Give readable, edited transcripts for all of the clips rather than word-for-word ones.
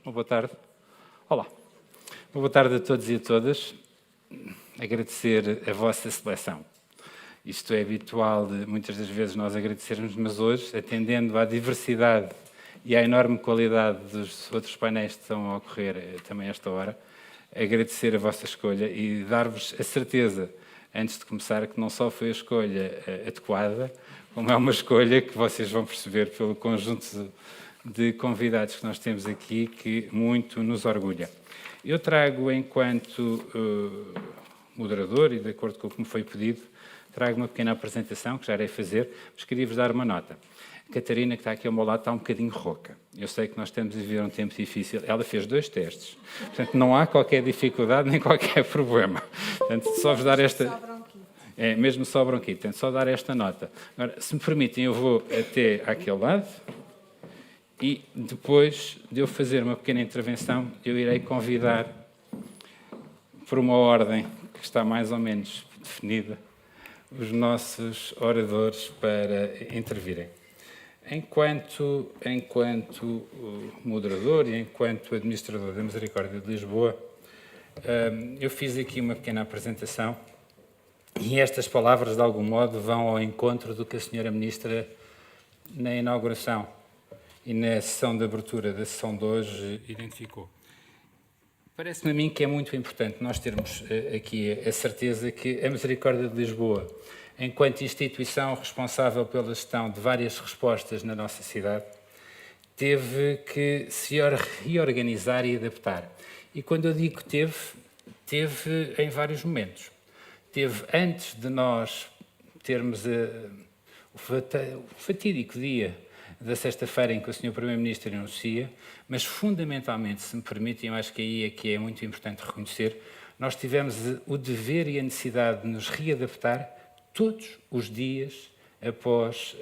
Uma boa tarde. Olá. Uma boa tarde a todos e a todas. Agradecer a vossa seleção. Isto é habitual de muitas das vezes nós agradecermos, mas hoje, atendendo à diversidade e à enorme qualidade dos outros painéis que estão a ocorrer também a esta hora, agradecer a vossa escolha e dar-vos a certeza, antes de começar, que não só foi a escolha adequada, como é uma escolha que vocês vão perceber pelo conjunto de convidados que nós temos aqui, que muito nos orgulha. Eu trago, enquanto moderador e de acordo com o que me foi pedido, trago uma pequena apresentação, que já irei fazer, mas queria-vos dar uma nota. A Catarina, que está aqui ao meu lado, está um bocadinho rouca. Eu sei que nós estamos a viver um tempo difícil. Ela fez 2 testes. Portanto, não há qualquer dificuldade nem qualquer problema. Portanto, só vos dar esta... É, mesmo só bronquite. Portanto, só dar esta nota. Agora, se me permitem, eu vou até àquele lado e depois de eu fazer uma pequena intervenção, eu irei convidar, por uma ordem que está mais ou menos definida, os nossos oradores para intervirem. Enquanto moderador e enquanto administrador da Misericórdia de Lisboa, eu fiz aqui uma pequena apresentação e estas palavras, de algum modo, vão ao encontro do que a Sra. Ministra, na inauguração e na sessão de abertura da sessão de hoje, identificou. Parece-me a mim que é muito importante nós termos aqui a certeza que a Misericórdia de Lisboa, enquanto instituição responsável pela gestão de várias respostas na nossa cidade, teve que se reorganizar e adaptar. E quando eu digo teve em vários momentos. Teve antes de nós termos o fatídico dia da sexta-feira em que o Sr. Primeiro-Ministro anuncia, mas fundamentalmente, se me permitem, eu acho que aí é que é muito importante reconhecer, nós tivemos o dever e a necessidade de nos readaptar todos os dias após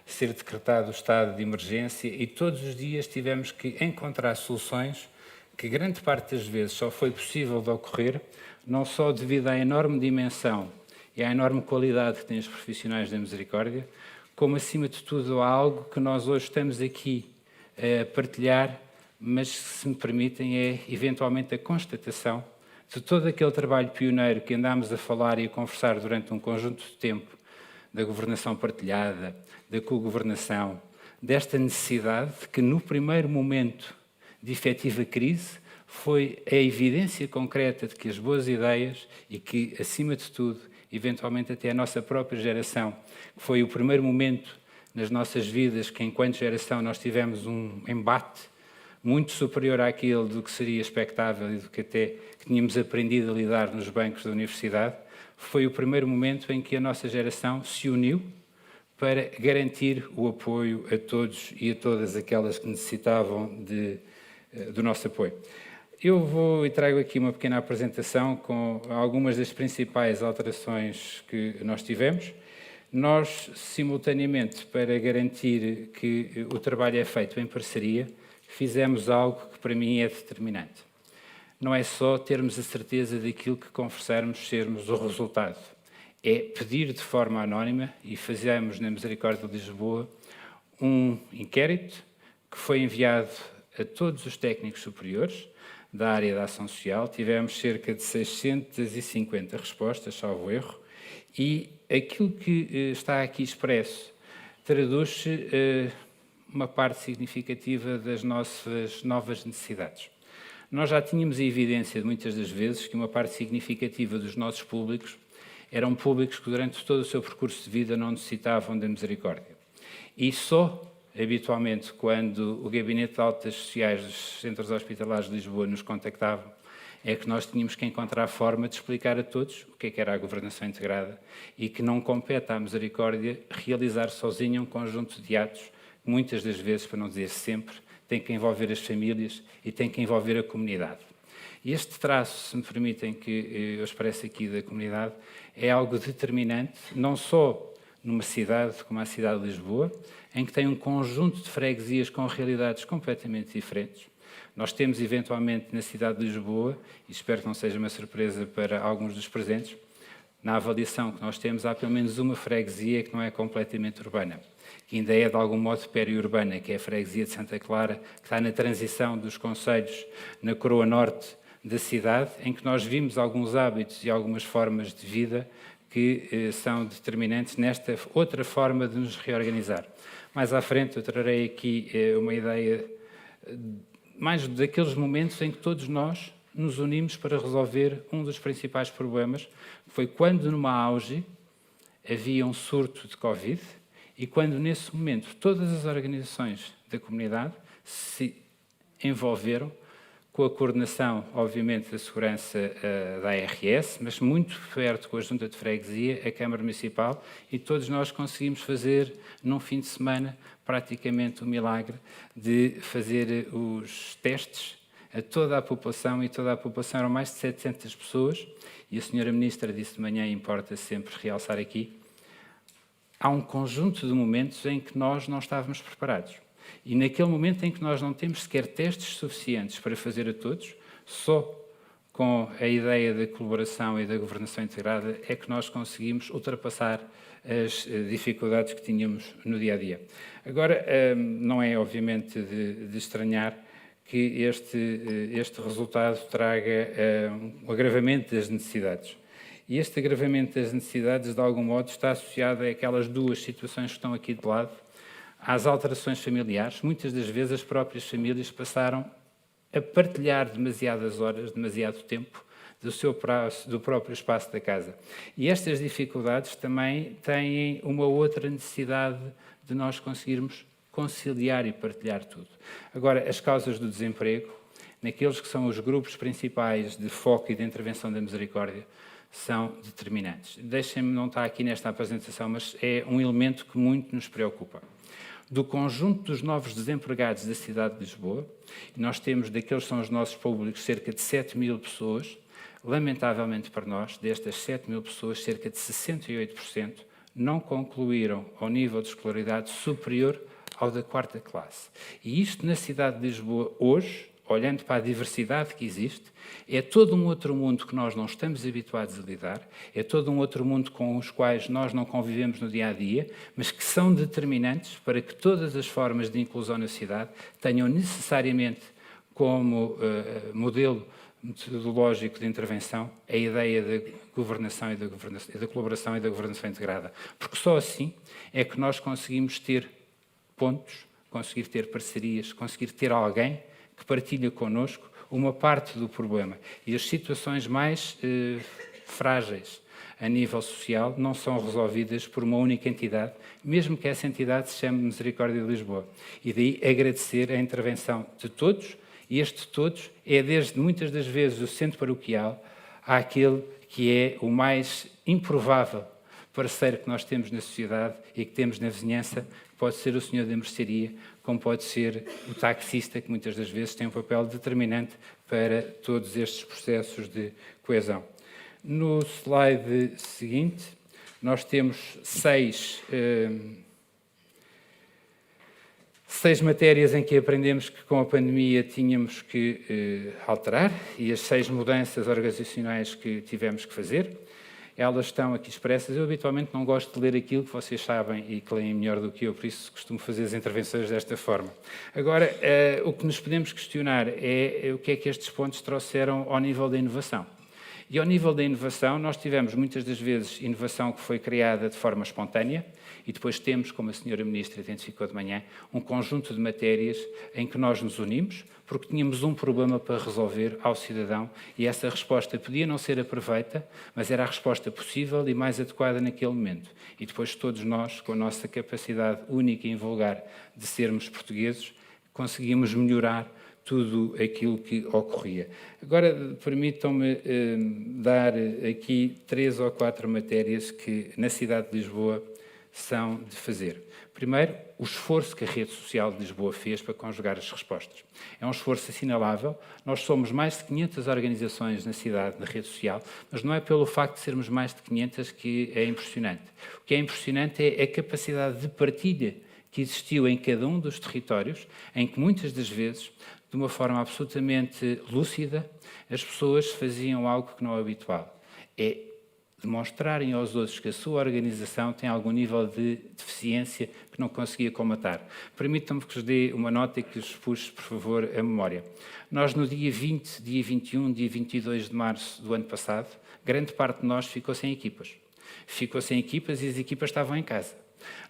ser decretado o estado de emergência e todos os dias tivemos que encontrar soluções que grande parte das vezes só foi possível de ocorrer, não só devido à enorme dimensão e à enorme qualidade que têm os profissionais da Misericórdia, como, acima de tudo, há algo que nós hoje estamos aqui a partilhar, mas, se me permitem, é eventualmente a constatação de todo aquele trabalho pioneiro que andámos a falar e a conversar durante um conjunto de tempo, da governação partilhada, da cogovernação, desta necessidade que, no primeiro momento de efetiva crise, foi a evidência concreta de que as boas ideias e que, acima de tudo, eventualmente até a nossa própria geração, que foi o primeiro momento nas nossas vidas que, enquanto geração, nós tivemos um embate muito superior àquele do que seria expectável e do que até que tínhamos aprendido a lidar nos bancos da universidade, foi o primeiro momento em que a nossa geração se uniu para garantir o apoio a todos e a todas aquelas que necessitavam do nosso apoio. Eu vou e trago aqui uma pequena apresentação com algumas das principais alterações que nós tivemos. Nós, simultaneamente, para garantir que o trabalho é feito em parceria, fizemos algo que para mim é determinante. Não é só termos a certeza daquilo que conversarmos sermos o resultado. É pedir de forma anónima, e fizemos na Misericórdia de Lisboa, um inquérito que foi enviado a todos os técnicos superiores da área da ação social. Tivemos cerca de 650 respostas, salvo erro, e aquilo que está aqui expresso traduz-se uma parte significativa das nossas novas necessidades. Nós já tínhamos a evidência, de muitas das vezes, que uma parte significativa dos nossos públicos eram públicos que, durante todo o seu percurso de vida, não necessitavam da misericórdia. E só, habitualmente, quando o Gabinete de Altas Sociais dos Centros Hospitalares de Lisboa nos contactava, é que nós tínhamos que encontrar a forma de explicar a todos o que é que era a governação integrada e que não compete à misericórdia realizar sozinha um conjunto de atos que, muitas das vezes, para não dizer sempre, tem que envolver as famílias e tem que envolver a comunidade. E este traço, se me permitem que eu expresse aqui da comunidade, é algo determinante, não só numa cidade como a cidade de Lisboa, em que tem um conjunto de freguesias com realidades completamente diferentes. Nós temos, eventualmente, na cidade de Lisboa, e espero que não seja uma surpresa para alguns dos presentes, na avaliação que nós temos, há pelo menos uma freguesia que não é completamente urbana, que ainda é de algum modo periurbana, que é a freguesia de Santa Clara, que está na transição dos concelhos na coroa norte da cidade, em que nós vimos alguns hábitos e algumas formas de vida que são determinantes nesta outra forma de nos reorganizar. Mais à frente eu trarei aqui uma ideia mais daqueles momentos em que todos nós nos unimos para resolver um dos principais problemas, que foi quando numa auge havia um surto de Covid e quando nesse momento todas as organizações da comunidade se envolveram com a coordenação, obviamente, da segurança da ARS, mas muito perto com a Junta de Freguesia, a Câmara Municipal, e todos nós conseguimos fazer, num fim de semana, praticamente o milagre de fazer os testes a toda a população, e toda a população eram mais de 700 pessoas, e a Sra. Ministra disse de manhã, importa sempre realçar aqui, há um conjunto de momentos em que nós não estávamos preparados. E naquele momento em que nós não temos sequer testes suficientes para fazer a todos, só com a ideia da colaboração e da governação integrada é que nós conseguimos ultrapassar as dificuldades que tínhamos no dia-a-dia. Agora, não é obviamente de estranhar que este resultado traga um agravamento das necessidades. E este agravamento das necessidades, de algum modo, está associado àquelas duas situações que estão aqui de lado, às alterações familiares. Muitas das vezes as próprias famílias passaram a partilhar demasiadas horas, demasiado tempo do próprio espaço da casa. E estas dificuldades também têm uma outra necessidade de nós conseguirmos conciliar e partilhar tudo. Agora, as causas do desemprego, naqueles que são os grupos principais de foco e de intervenção da misericórdia, são determinantes. Deixem-me, não está aqui nesta apresentação, mas é um elemento que muito nos preocupa. Do conjunto dos novos desempregados da cidade de Lisboa, e nós temos, daqueles que são os nossos públicos, cerca de 7.000 pessoas, lamentavelmente para nós, destas 7.000 pessoas, cerca de 68% não concluíram ao nível de escolaridade superior ao da 4ª classe. E isto na cidade de Lisboa, hoje, olhando para a diversidade que existe, é todo um outro mundo que nós não estamos habituados a lidar, é todo um outro mundo com os quais nós não convivemos no dia-a-dia, mas que são determinantes para que todas as formas de inclusão na cidade tenham necessariamente como modelo metodológico de intervenção a ideia da governação e da colaboração e da governação integrada. Porque só assim é que nós conseguimos ter pontos, conseguir ter parcerias, conseguir ter alguém que partilha connosco uma parte do problema. E as situações mais frágeis a nível social não são resolvidas por uma única entidade, mesmo que essa entidade se chame Misericórdia de Lisboa. E daí agradecer a intervenção de todos, e este todos é desde muitas das vezes o centro paroquial àquele que é o mais improvável parceiro que nós temos na sociedade e que temos na vizinhança, que pode ser o senhor da mercearia, como pode ser o taxista, que muitas das vezes tem um papel determinante para todos estes processos de coesão. No slide seguinte, nós temos seis matérias em que aprendemos que com a pandemia tínhamos que alterar e as 6 mudanças organizacionais que tivemos que fazer. Elas estão aqui expressas. Eu habitualmente não gosto de ler aquilo que vocês sabem e que leem melhor do que eu, por isso costumo fazer as intervenções desta forma. Agora, o que nos podemos questionar é o que é que estes pontos trouxeram ao nível da inovação. E ao nível da inovação, nós tivemos muitas das vezes inovação que foi criada de forma espontânea e depois temos, como a Sra. Ministra identificou de manhã, um conjunto de matérias em que nós nos unimos porque tínhamos um problema para resolver ao cidadão e essa resposta podia não ser a perfeita, mas era a resposta possível e mais adequada naquele momento. E depois todos nós, com a nossa capacidade única e invulgar de sermos portugueses, conseguimos melhorar tudo aquilo que ocorria. Agora, permitam-me dar aqui 3 ou 4 matérias que na cidade de Lisboa são de fazer. Primeiro, o esforço que a rede social de Lisboa fez para conjugar as respostas. É um esforço assinalável. Nós somos mais de 500 organizações na cidade, na rede social, mas não é pelo facto de sermos mais de 500 que é impressionante. O que é impressionante é a capacidade de partilha que existiu em cada um dos territórios, em que muitas das vezes, de uma forma absolutamente lúcida, as pessoas faziam algo que não é habitual. É demonstrarem aos outros que a sua organização tem algum nível de deficiência que não conseguia comatar. Permitam-me que vos dê uma nota e que vos puxe, por favor, a memória. Nós, no dia 20, dia 21, dia 22 de março do ano passado, grande parte de nós ficou sem equipas. Ficou sem equipas e as equipas estavam em casa.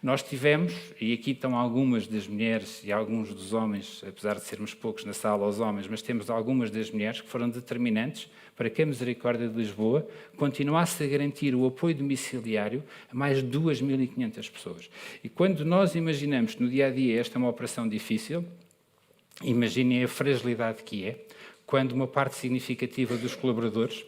Nós tivemos, e aqui estão algumas das mulheres e alguns dos homens, apesar de sermos poucos na sala os homens, mas temos algumas das mulheres que foram determinantes para que a Misericórdia de Lisboa continuasse a garantir o apoio domiciliário a mais de 2.500 pessoas. E quando nós imaginamos que no dia-a-dia esta é uma operação difícil, imaginem a fragilidade que é, quando uma parte significativa dos colaboradores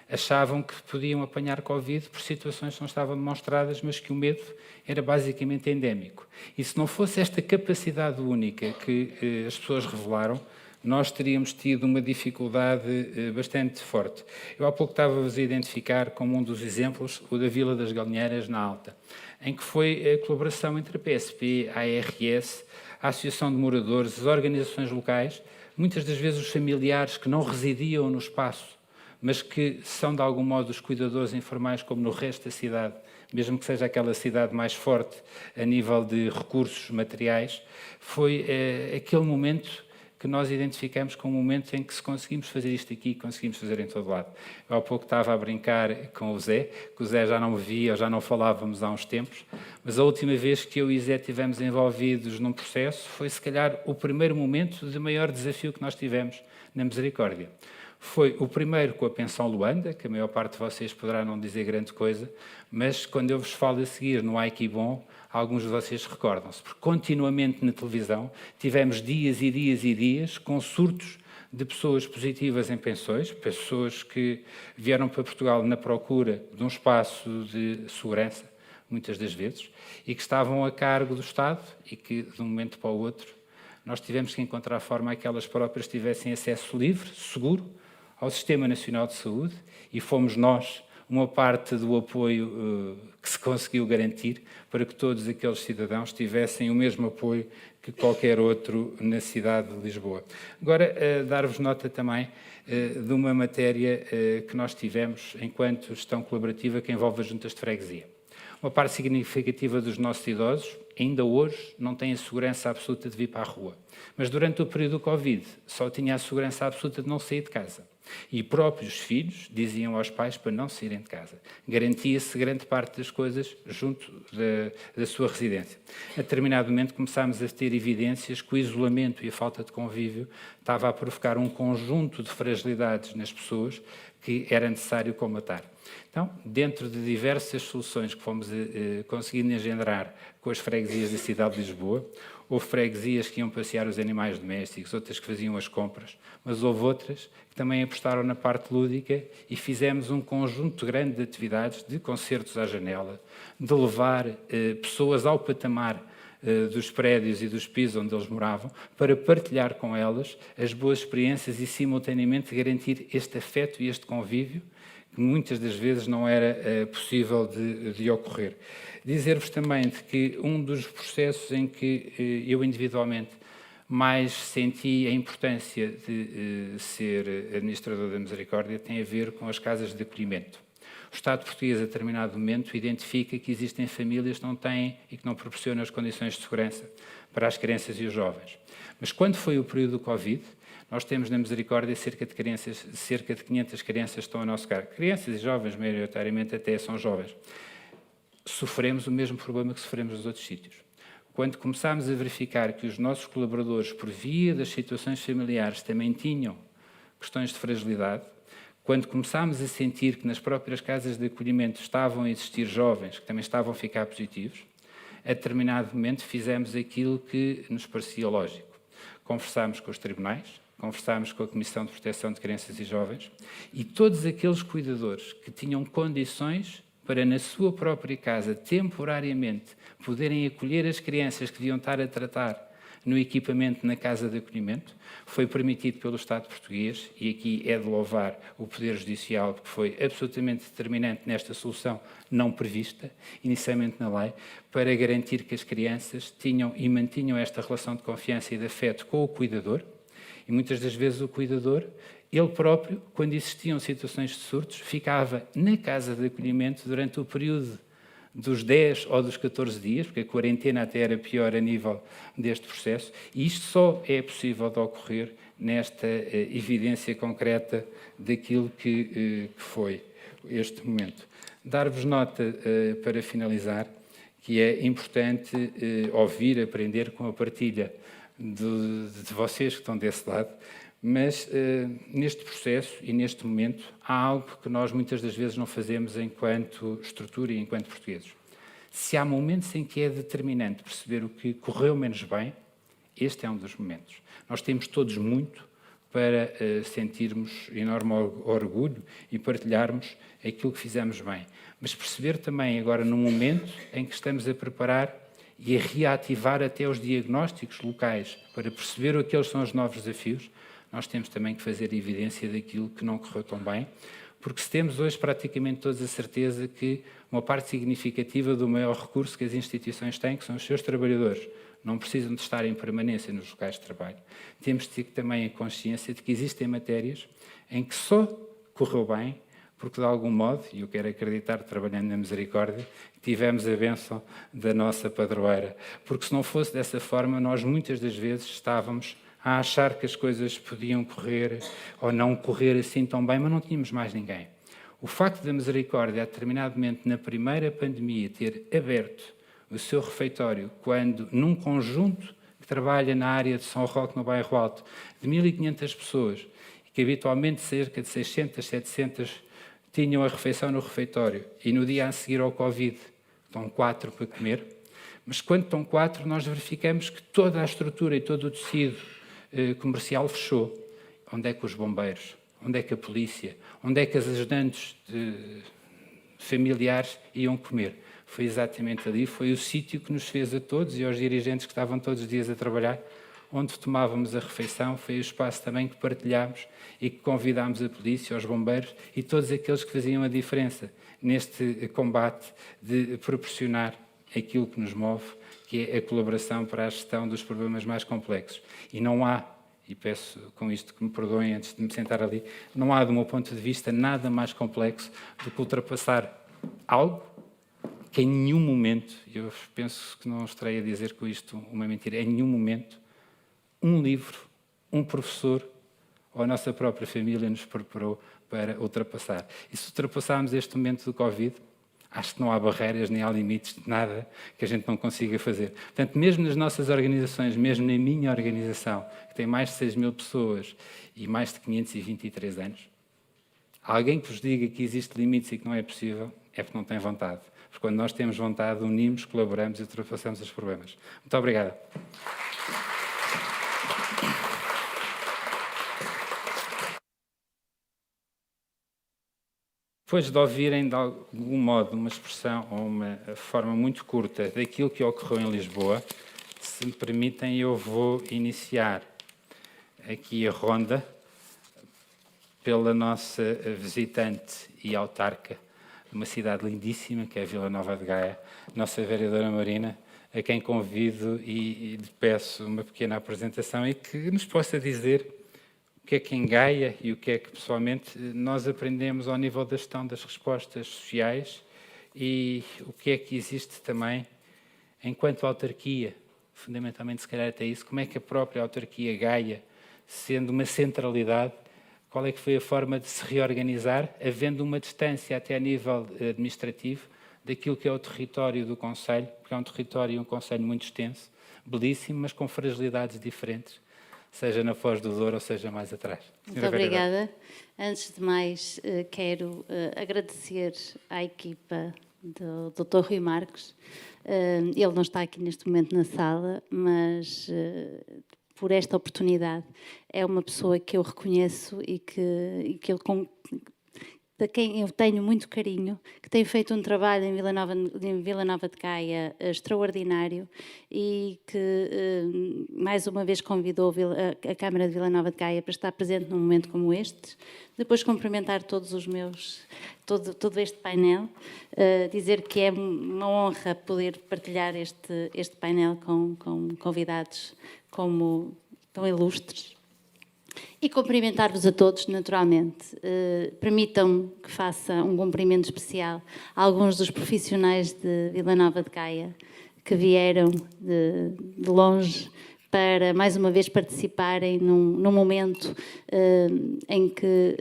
achavam que podiam apanhar Covid por situações que não estavam demonstradas, mas que o medo era basicamente endémico. E se não fosse esta capacidade única que as pessoas revelaram, nós teríamos tido uma dificuldade bastante forte. Eu há pouco estava-vos a identificar como um dos exemplos o da Vila das Galinheiras, na Alta, em que foi a colaboração entre a PSP, a ARS, a Associação de Moradores, as organizações locais, muitas das vezes os familiares que não residiam no espaço, mas que são de algum modo os cuidadores informais, como no resto da cidade, mesmo que seja aquela cidade mais forte a nível de recursos materiais, foi aquele momento que nós identificamos como um momento em que se conseguimos fazer isto aqui, conseguimos fazer em todo lado. Eu há pouco estava a brincar com o Zé, que o Zé já não me via, já não falávamos há uns tempos, mas a última vez que eu e o Zé estivemos envolvidos num processo foi, se calhar, o primeiro momento de maior desafio que nós tivemos na Misericórdia. Foi o primeiro com a pensão Luanda, que a maior parte de vocês poderá não dizer grande coisa, mas quando eu vos falo a seguir no Ai Que Bom, alguns de vocês recordam-se, porque continuamente na televisão tivemos dias e dias e dias com surtos de pessoas positivas em pensões, pessoas que vieram para Portugal na procura de um espaço de segurança, muitas das vezes, e que estavam a cargo do Estado e que, de um momento para o outro, nós tivemos que encontrar a forma a que elas próprias tivessem acesso livre, seguro, ao Sistema Nacional de Saúde, e fomos nós uma parte do apoio que se conseguiu garantir para que todos aqueles cidadãos tivessem o mesmo apoio que qualquer outro na cidade de Lisboa. Agora, dar-vos nota também de uma matéria que nós tivemos enquanto gestão colaborativa que envolve as juntas de freguesia. Uma parte significativa dos nossos idosos, ainda hoje, não têm a segurança absoluta de vir para a rua. Mas durante o período do Covid, só tinha a segurança absoluta de não sair de casa. E próprios filhos diziam aos pais para não saírem de casa. Garantia-se grande parte das coisas junto da sua residência. A determinado momento começámos a ter evidências que o isolamento e a falta de convívio estava a provocar um conjunto de fragilidades nas pessoas que era necessário combater. Então, dentro de diversas soluções que fomos conseguindo engendrar com as freguesias da cidade de Lisboa, houve freguesias que iam passear os animais domésticos, outras que faziam as compras, mas houve outras que também apostaram na parte lúdica e fizemos um conjunto grande de atividades, de concertos à janela, de levar pessoas ao patamar dos prédios e dos pisos onde eles moravam, para partilhar com elas as boas experiências e, simultaneamente, garantir este afeto e este convívio que muitas das vezes não era possível de ocorrer. Dizer-vos também de que um dos processos em que eu individualmente mais senti a importância de ser administrador da Misericórdia tem a ver com as casas de acolhimento. O Estado português, a determinado momento, identifica que existem famílias que não têm e que não proporcionam as condições de segurança para as crianças e os jovens. Mas quando foi o período do Covid, nós temos na Misericórdia cerca de 500 crianças que estão a nosso cargo. Crianças e jovens, maioritariamente até são jovens. Sofremos o mesmo problema que sofremos nos outros sítios. Quando começámos a verificar que os nossos colaboradores, por via das situações familiares, também tinham questões de fragilidade, quando começámos a sentir que nas próprias casas de acolhimento estavam a existir jovens que também estavam a ficar positivos, a determinado momento fizemos aquilo que nos parecia lógico. Conversámos com os tribunais, conversámos com a Comissão de Proteção de Crianças e Jovens e todos aqueles cuidadores que tinham condições para, na sua própria casa, temporariamente, poderem acolher as crianças que deviam estar a tratar no equipamento na casa de acolhimento, foi permitido pelo Estado português, e aqui é de louvar o Poder Judicial, que foi absolutamente determinante nesta solução não prevista, inicialmente na lei, para garantir que as crianças tinham e mantinham esta relação de confiança e de afeto com o cuidador, E muitas das vezes o cuidador, ele próprio, quando existiam situações de surtos, ficava na casa de acolhimento durante o período dos 10 ou dos 14 dias, porque a quarentena até era pior a nível deste processo, e isto só é possível de ocorrer nesta evidência concreta daquilo que foi este momento. Dar-vos nota, para finalizar, que é importante ouvir, aprender com a partilha de vocês que estão desse lado, mas neste processo e neste momento há algo que nós muitas das vezes não fazemos enquanto estrutura e enquanto portugueses. Se há momentos em que é determinante perceber o que correu menos bem, este é um dos momentos. Nós temos todos muito para sentirmos enorme orgulho e partilharmos aquilo que fizemos bem. Mas perceber também agora no momento em que estamos a preparar e a reativar até os diagnósticos locais para perceber o que eles são os novos desafios, nós temos também que fazer evidência daquilo que não correu tão bem, porque se temos hoje praticamente todos a certeza que uma parte significativa do maior recurso que as instituições têm, que são os seus trabalhadores, não precisam de estar em permanência nos locais de trabalho. Temos de ter também a consciência de que existem matérias em que só correu bem porque, de algum modo, e eu quero acreditar, trabalhando na Misericórdia, tivemos a bênção da nossa padroeira. Porque, se não fosse dessa forma, nós muitas das vezes estávamos a achar que as coisas podiam correr ou não correr assim tão bem, mas não tínhamos mais ninguém. O facto da Misericórdia, a determinado momento, na primeira pandemia, ter aberto o seu refeitório, quando num conjunto que trabalha na área de São Roque, no Bairro Alto, de 1.500 pessoas, e que habitualmente cerca de 600, 700 tinham a refeição no refeitório, e no dia a seguir ao Covid estão 4 para comer, mas quando estão 4 nós verificamos que toda a estrutura e todo o tecido comercial fechou. Onde é que os bombeiros? Onde é que a polícia? Onde é que as ajudantes familiares iam comer? Foi exatamente ali, foi o sítio que nos fez a todos e aos dirigentes que estavam todos os dias a trabalhar, onde tomávamos a refeição, foi o espaço também que partilhámos e que convidámos a polícia, os bombeiros e todos aqueles que faziam a diferença neste combate de proporcionar aquilo que nos move, que é a colaboração para a gestão dos problemas mais complexos. E não há, e peço com isto que me perdoem antes de me sentar ali, não há, do meu ponto de vista, nada mais complexo do que ultrapassar algo que em nenhum momento, eu penso que não estarei a dizer com isto uma mentira, em nenhum momento, um livro, um professor ou a nossa própria família nos preparou para ultrapassar. E se ultrapassarmos este momento do Covid, acho que não há barreiras nem há limites de nada que a gente não consiga fazer. Portanto, mesmo nas nossas organizações, mesmo na minha organização, que tem mais de 6.000 pessoas e mais de 523 anos, alguém que vos diga que existe limites e que não é possível, é porque não tem vontade. Porque quando nós temos vontade, unimos, colaboramos e ultrapassamos os problemas. Muito obrigado. Depois de ouvirem, de algum modo, uma expressão ou uma forma muito curta daquilo que ocorreu em Lisboa, se me permitem, eu vou iniciar aqui a ronda pela nossa visitante e autarca de uma cidade lindíssima, que é Vila Nova de Gaia, nossa vereadora Marina, a quem convido e lhe peço uma pequena apresentação e que nos possa dizer o que é que em Gaia e o que é que, pessoalmente, nós aprendemos ao nível da gestão das respostas sociais e o que é que existe também enquanto autarquia, fundamentalmente, se calhar até isso, como é que a própria autarquia Gaia, sendo uma centralidade, qual é que foi a forma de se reorganizar, havendo uma distância até a nível administrativo daquilo que é o território do Conselho, porque é um território e um Conselho muito extenso, belíssimo, mas com fragilidades diferentes, seja na Foz do Douro ou seja mais atrás. Muito obrigada. Antes de mais, quero agradecer à equipa do Dr. Rui Marques. Ele não está aqui neste momento na sala, mas por esta oportunidade é uma pessoa que eu reconheço e que de quem eu tenho muito carinho, que tem feito um trabalho em Vila Nova de Gaia extraordinário e que mais uma vez convidou a Câmara de Vila Nova de Gaia para estar presente num momento como este. Depois cumprimentar todos os meus, todo este painel, dizer que é uma honra poder partilhar este painel com convidados como tão ilustres. E cumprimentar-vos a todos, naturalmente. Permitam-me que faça um cumprimento especial a alguns dos profissionais de Vila Nova de Gaia que vieram de longe para, mais uma vez, participarem num momento em que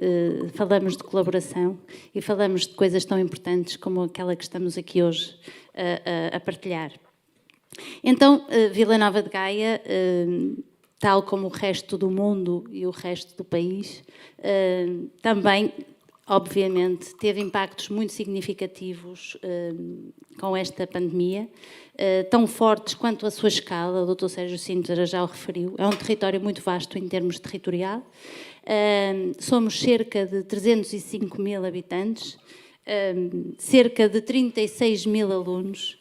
falamos de colaboração e falamos de coisas tão importantes como aquela que estamos aqui hoje a partilhar. Então, Vila Nova de Gaia, tal como o resto do mundo e o resto do país, também, obviamente, teve impactos muito significativos com esta pandemia, tão fortes quanto a sua escala. O Dr. Sérgio Sintra já o referiu. É um território muito vasto em termos territorial. Somos cerca de 305 mil habitantes, cerca de 36 mil alunos,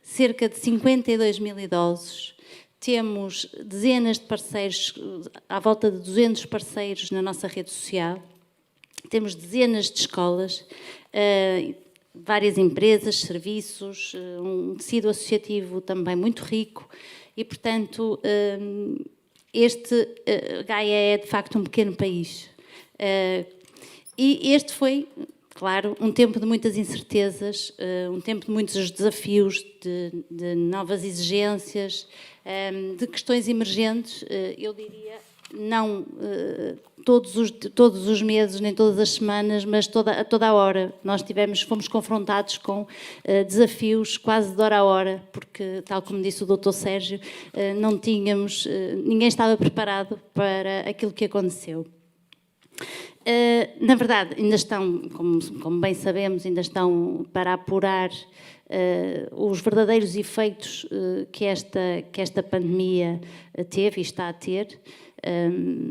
cerca de 52 mil idosos. Temos dezenas de parceiros, à volta de 200 parceiros na nossa rede social. Temos dezenas de escolas, várias empresas, serviços, um tecido associativo também muito rico e, portanto, Gaia é de facto um pequeno país. E este foi, claro, um tempo de muitas incertezas, um tempo de muitos desafios, de novas exigências, de questões emergentes, eu diria, não todos os meses, nem todas as semanas, mas a toda a hora. Nós fomos confrontados com desafios quase de hora a hora, porque, tal como disse o Dr. Sérgio, ninguém estava preparado para aquilo que aconteceu. Na verdade, ainda estão, como bem sabemos, ainda estão para apurar os verdadeiros efeitos que esta pandemia teve e está a ter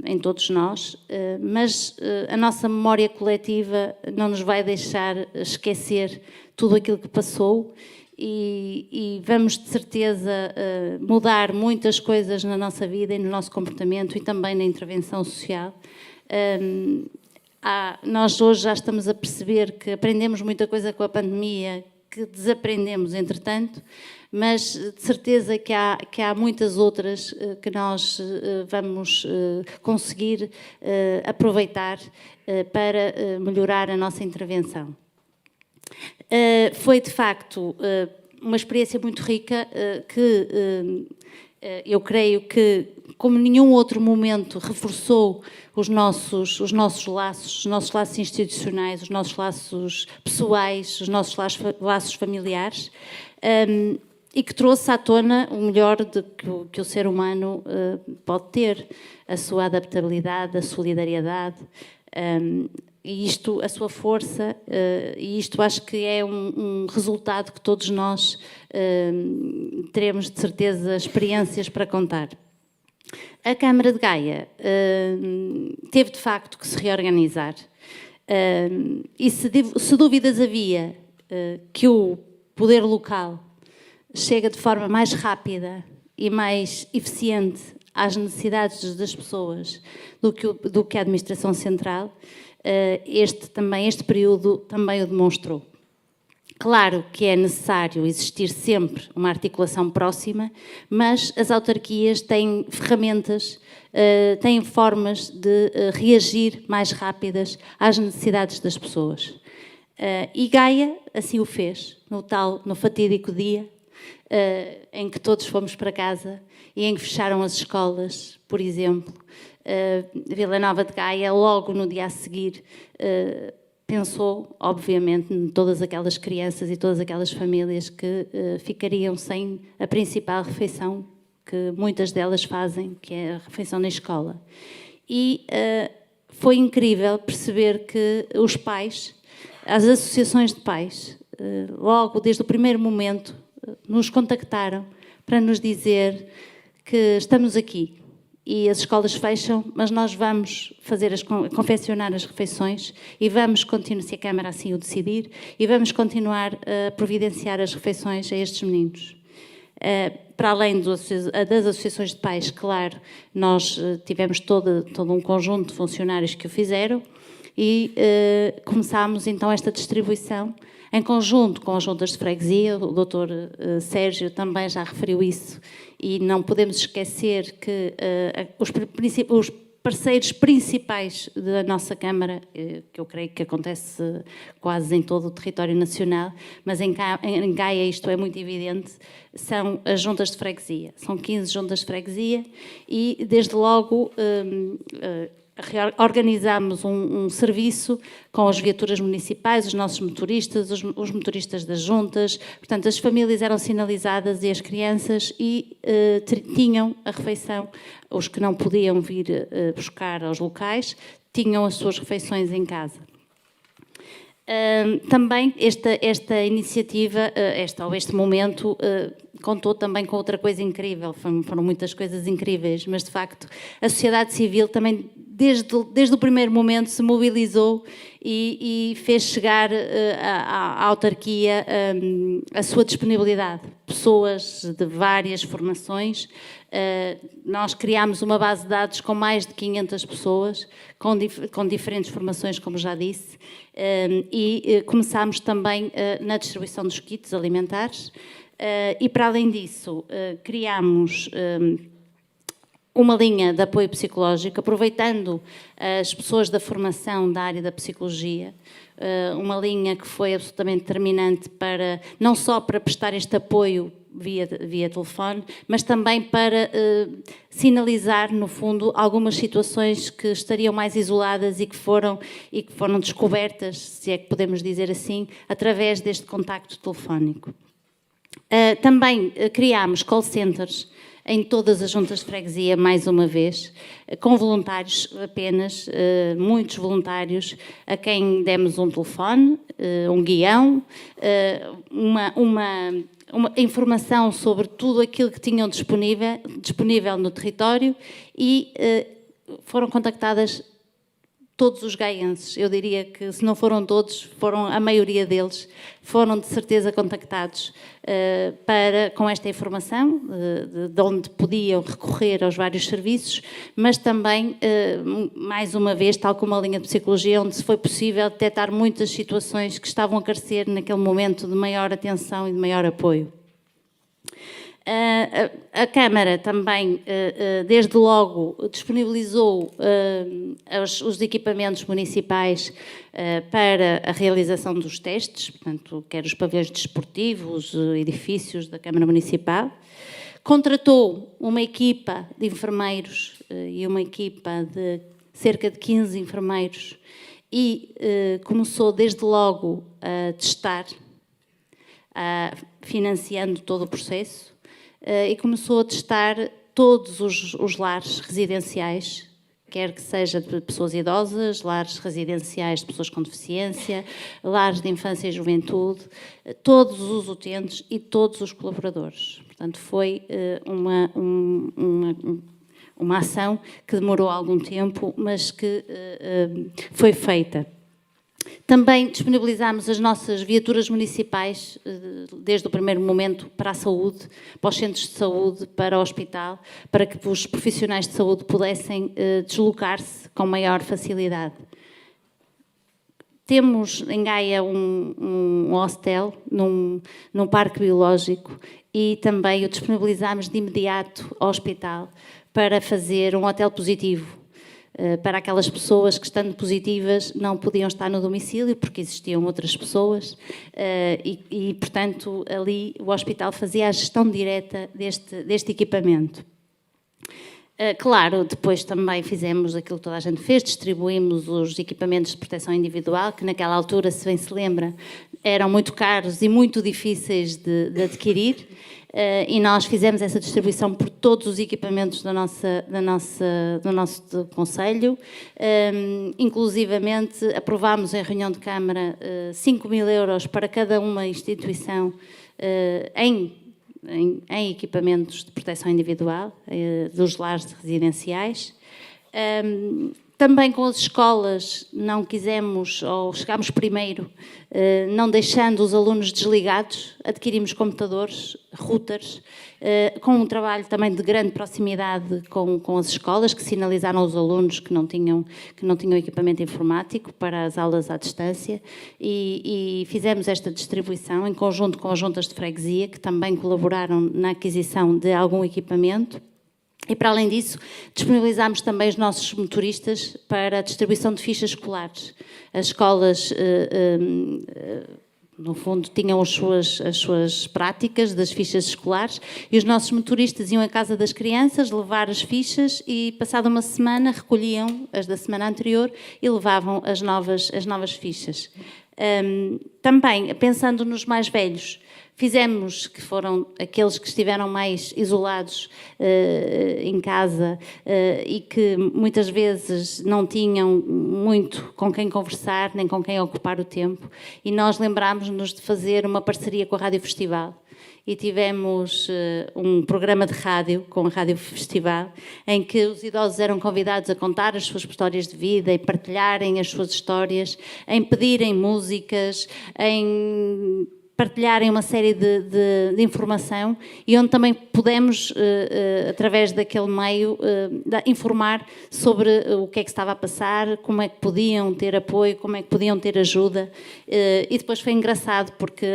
em todos nós, mas a nossa memória coletiva não nos vai deixar esquecer tudo aquilo que passou e vamos, de certeza, mudar muitas coisas na nossa vida e no nosso comportamento e também na intervenção social. Nós hoje já estamos a perceber que aprendemos muita coisa com a pandemia, que desaprendemos, entretanto, mas de certeza que há muitas outras que nós vamos conseguir aproveitar para melhorar a nossa intervenção. Foi, de facto, uma experiência muito rica que eu creio que, como nenhum outro momento, reforçou os nossos laços institucionais, os nossos laços pessoais, os nossos laços familiares, e que trouxe à tona o melhor que o ser humano pode ter, a sua adaptabilidade, a solidariedade, e isto, a sua força, e isto acho que é um resultado que todos nós teremos, de certeza, experiências para contar. A Câmara de Gaia teve, de facto, que se reorganizar. E se dúvidas havia que o poder local chega de forma mais rápida e mais eficiente às necessidades das pessoas do que a administração central, este período também o demonstrou. Claro que é necessário existir sempre uma articulação próxima, mas as autarquias têm ferramentas, têm formas de reagir mais rápidas às necessidades das pessoas. E Gaia assim o fez, no fatídico dia em que todos fomos para casa e em que fecharam as escolas, por exemplo. Vila Nova de Gaia, logo no dia a seguir, pensou, obviamente, em todas aquelas crianças e todas aquelas famílias que ficariam sem a principal refeição que muitas delas fazem, que é a refeição na escola. E foi incrível perceber que os pais, as associações de pais, logo desde o primeiro momento, nos contactaram para nos dizer que estamos aqui e as escolas fecham, mas nós vamos confeccionar as refeições e vamos continuar, se a Câmara assim o decidir, e vamos continuar a providenciar as refeições a estes meninos. Para além das associações de pais, claro, nós tivemos todo um conjunto de funcionários que o fizeram e começámos então esta distribuição em conjunto com as juntas de freguesia. O Dr. Sérgio também já referiu isso, e não podemos esquecer que os parceiros principais da nossa Câmara, que eu creio que acontece quase em todo o território nacional, mas em Gaia isto é muito evidente, são as juntas de freguesia. São 15 juntas de freguesia e, desde logo, organizámos um serviço com as viaturas municipais, os nossos motoristas, os motoristas das juntas, portanto as famílias eram sinalizadas e as crianças e tinham a refeição, os que não podiam vir buscar aos locais, tinham as suas refeições em casa. Também esta iniciativa, este momento, contou também com outra coisa incrível, foram muitas coisas incríveis, mas de facto a sociedade civil também desde o primeiro momento se mobilizou e fez chegar à autarquia a sua disponibilidade. Pessoas de várias formações, nós criámos uma base de dados com mais de 500 pessoas, com diferentes formações, como já disse, e começámos também na distribuição dos kits alimentares e, para além disso, criámos uma linha de apoio psicológico, aproveitando as pessoas da formação da área da psicologia, uma linha que foi absolutamente determinante para, não só para prestar este apoio via telefone, mas também para sinalizar, no fundo, algumas situações que estariam mais isoladas e que foram descobertas, se é que podemos dizer assim, através deste contacto telefónico. Também criámos call centers em todas as juntas de freguesia, mais uma vez, com voluntários apenas, muitos voluntários, a quem demos um telefone, um guião, uma informação sobre tudo aquilo que tinham disponível no território e foram contactadas todos os gaienses. Eu diria que, se não foram todos, foram a maioria deles, foram de certeza contactados com esta informação, de onde podiam recorrer aos vários serviços, mas também, mais uma vez, tal como a linha de psicologia, onde se foi possível detectar muitas situações que estavam a carecer naquele momento de maior atenção e de maior apoio. A Câmara também, desde logo, disponibilizou os equipamentos municipais para a realização dos testes, portanto, quer os pavilhões desportivos, edifícios da Câmara Municipal. Contratou uma equipa de enfermeiros e uma equipa de cerca de 15 enfermeiros e começou desde logo a testar, financiando todo o processo. E começou a testar todos os lares residenciais, quer que seja de pessoas idosas, lares residenciais de pessoas com deficiência, lares de infância e juventude, todos os utentes e todos os colaboradores. Portanto, foi uma ação que demorou algum tempo, mas que foi feita. Também disponibilizámos as nossas viaturas municipais, desde o primeiro momento, para a saúde, para os centros de saúde, para o hospital, para que os profissionais de saúde pudessem deslocar-se com maior facilidade. Temos em Gaia um hostel num parque biológico e também o disponibilizámos de imediato ao hospital para fazer um hotel positivo, para aquelas pessoas que, estando positivas, não podiam estar no domicílio porque existiam outras pessoas e, portanto, ali o hospital fazia a gestão direta deste equipamento. Claro, depois também fizemos aquilo que toda a gente fez, distribuímos os equipamentos de proteção individual, que naquela altura, se bem se lembra, eram muito caros e muito difíceis de adquirir, e nós fizemos essa distribuição por todos os equipamentos do nosso Conselho. Inclusivamente, aprovámos em reunião de Câmara 5.000 euros para cada uma instituição em equipamentos de proteção individual dos lares residenciais. Também com as escolas não quisemos, ou chegámos primeiro, não deixando os alunos desligados, adquirimos computadores, routers, com um trabalho também de grande proximidade com as escolas, que sinalizaram aos alunos que não tinham equipamento informático para as aulas à distância, e fizemos esta distribuição em conjunto com as juntas de freguesia, que também colaboraram na aquisição de algum equipamento. E, para além disso, disponibilizámos também os nossos motoristas para a distribuição de fichas escolares. As escolas, no fundo, tinham as suas práticas das fichas escolares e os nossos motoristas iam à casa das crianças levar as fichas e, passada uma semana, recolhiam as da semana anterior e levavam as novas fichas. Também, pensando nos mais velhos, fizemos, que foram aqueles que estiveram mais isolados em casa e que muitas vezes não tinham muito com quem conversar, nem com quem ocupar o tempo, e nós lembrámos-nos de fazer uma parceria com a Rádio Festival. E tivemos um programa de rádio com a Rádio Festival, em que os idosos eram convidados a contar as suas histórias de vida e partilharem as suas histórias, em pedirem músicas, em partilharem uma série de informação e onde também pudemos, através daquele meio, informar sobre o que é que estava a passar, como é que podiam ter apoio, como é que podiam ter ajuda. E depois foi engraçado, porque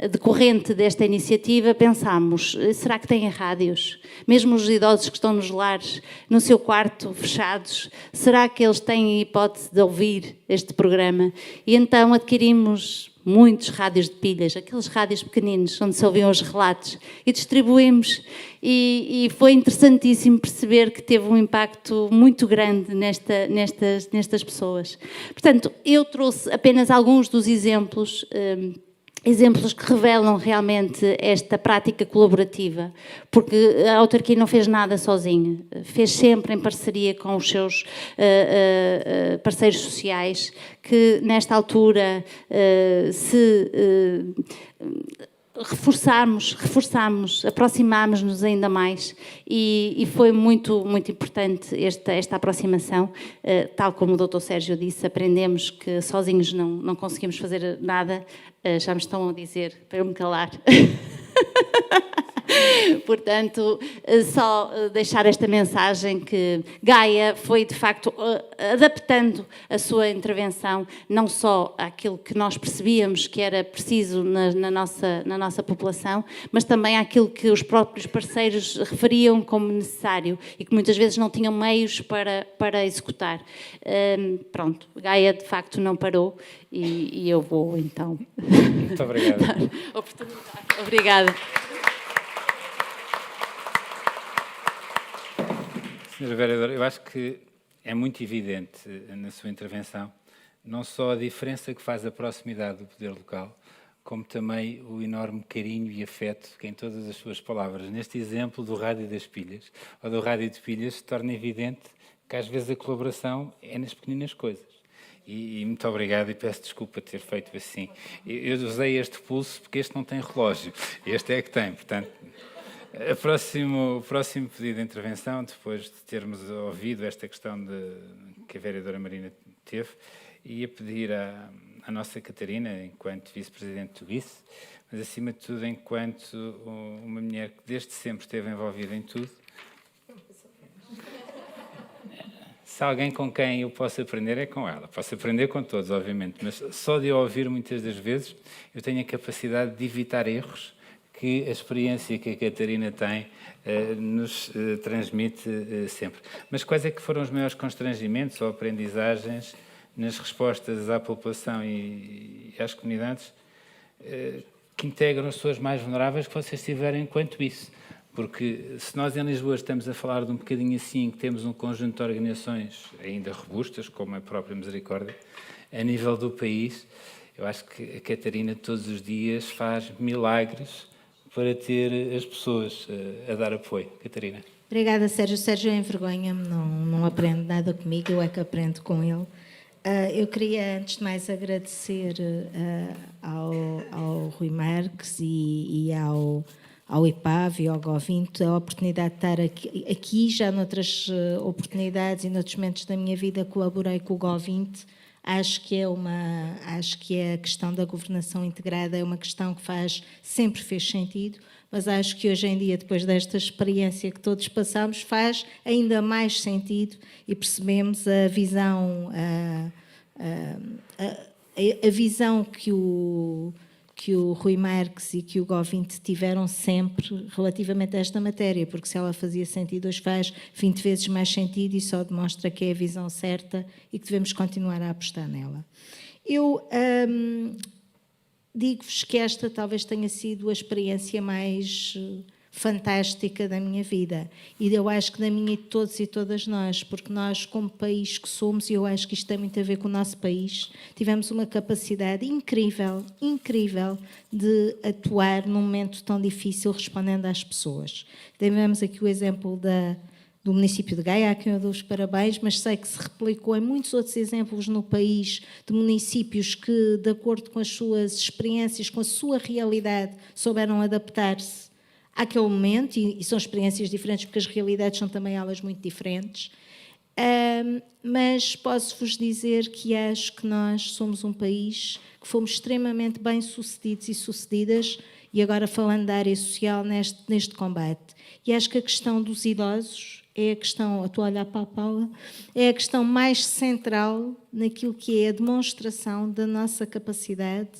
decorrente desta iniciativa pensámos, será que têm rádios? Mesmo os idosos que estão nos lares, no seu quarto, fechados, será que eles têm hipótese de ouvir este programa? E então adquirimos muitos rádios de pilhas, aqueles rádios pequeninos onde se ouviam os relatos, e distribuímos, e foi interessantíssimo perceber que teve um impacto muito grande nestas pessoas. Portanto, eu trouxe apenas alguns dos exemplos que revelam realmente esta prática colaborativa, porque a autarquia não fez nada sozinha, fez sempre em parceria com os seus parceiros sociais, que nesta altura reforçámos, aproximámos-nos ainda mais e foi muito, muito importante esta aproximação. Tal como o Dr. Sérgio disse, aprendemos que sozinhos não conseguimos fazer nada. Já me estão a dizer para eu me calar. Portanto, só deixar esta mensagem que Gaia foi, de facto, adaptando a sua intervenção não só àquilo que nós percebíamos que era preciso na nossa população, mas também àquilo que os próprios parceiros referiam como necessário e que muitas vezes não tinham meios para executar. Pronto, Gaia, de facto, não parou e eu vou, então... Muito obrigado. dar oportunidade. Obrigada. Sra. Vereadora, eu acho que é muito evidente na sua intervenção não só a diferença que faz a proximidade do poder local, como também o enorme carinho e afeto que em todas as suas palavras, neste exemplo do rádio das pilhas, ou do rádio de pilhas, se torna evidente que às vezes a colaboração é nas pequeninas coisas. E muito obrigado e peço desculpa ter feito assim. Eu usei este pulso porque este não tem relógio, este é que tem, portanto... O próximo pedido de intervenção, depois de termos ouvido esta questão que a vereadora Marina teve, ia pedir à nossa Catarina, enquanto vice-presidente do BICE, mas acima de tudo enquanto uma mulher que desde sempre esteve envolvida em tudo. Se há alguém com quem eu posso aprender é com ela. Posso aprender com todos, obviamente, mas só de ouvir muitas das vezes eu tenho a capacidade de evitar erros que a experiência que a Catarina tem nos transmite sempre. Mas quais é que foram os maiores constrangimentos ou aprendizagens nas respostas à população e às comunidades que integram as pessoas mais vulneráveis que vocês tiverem enquanto isso? Porque se nós em Lisboa estamos a falar de um bocadinho assim, que temos um conjunto de organizações ainda robustas, como a própria Misericórdia, a nível do país, eu acho que a Catarina todos os dias faz milagres para ter as pessoas a dar apoio. Catarina. Obrigada, Sérgio. Sérgio envergonha-me, não aprende nada comigo, eu é que aprendo com ele. Eu queria, antes de mais, agradecer ao Rui Marques e ao IPAV e ao Govinto a oportunidade de estar aqui. Já noutras oportunidades e noutros momentos da minha vida colaborei com o Govinto. Acho que a questão da governação integrada é uma questão que sempre fez sentido, mas acho que hoje em dia, depois desta experiência que todos passamos, faz ainda mais sentido e percebemos a visão que o que o Rui Marques e que o G20 tiveram sempre relativamente a esta matéria, porque se ela fazia sentido, hoje faz 20 vezes mais sentido e só demonstra que é a visão certa e que devemos continuar a apostar nela. Eu digo-vos que esta talvez tenha sido a experiência mais fantástica da minha vida, e eu acho que da minha e de todos e todas nós, porque nós, como país que somos, e eu acho que isto tem muito a ver com o nosso país, tivemos uma capacidade incrível, incrível, de atuar num momento tão difícil respondendo às pessoas. Tivemos aqui o exemplo do município de Gaia, a quem eu dou os parabéns, mas sei que se replicou em muitos outros exemplos no país de municípios que, de acordo com as suas experiências, com a sua realidade, souberam adaptar-se àquele momento, e são experiências diferentes porque as realidades são também elas muito diferentes, mas posso-vos dizer que acho que nós somos um país que fomos extremamente bem-sucedidos e sucedidas, e agora falando da área social neste combate. E acho que a questão dos idosos é a questão, estou a olhar para a Paula, é a questão mais central naquilo que é a demonstração da nossa capacidade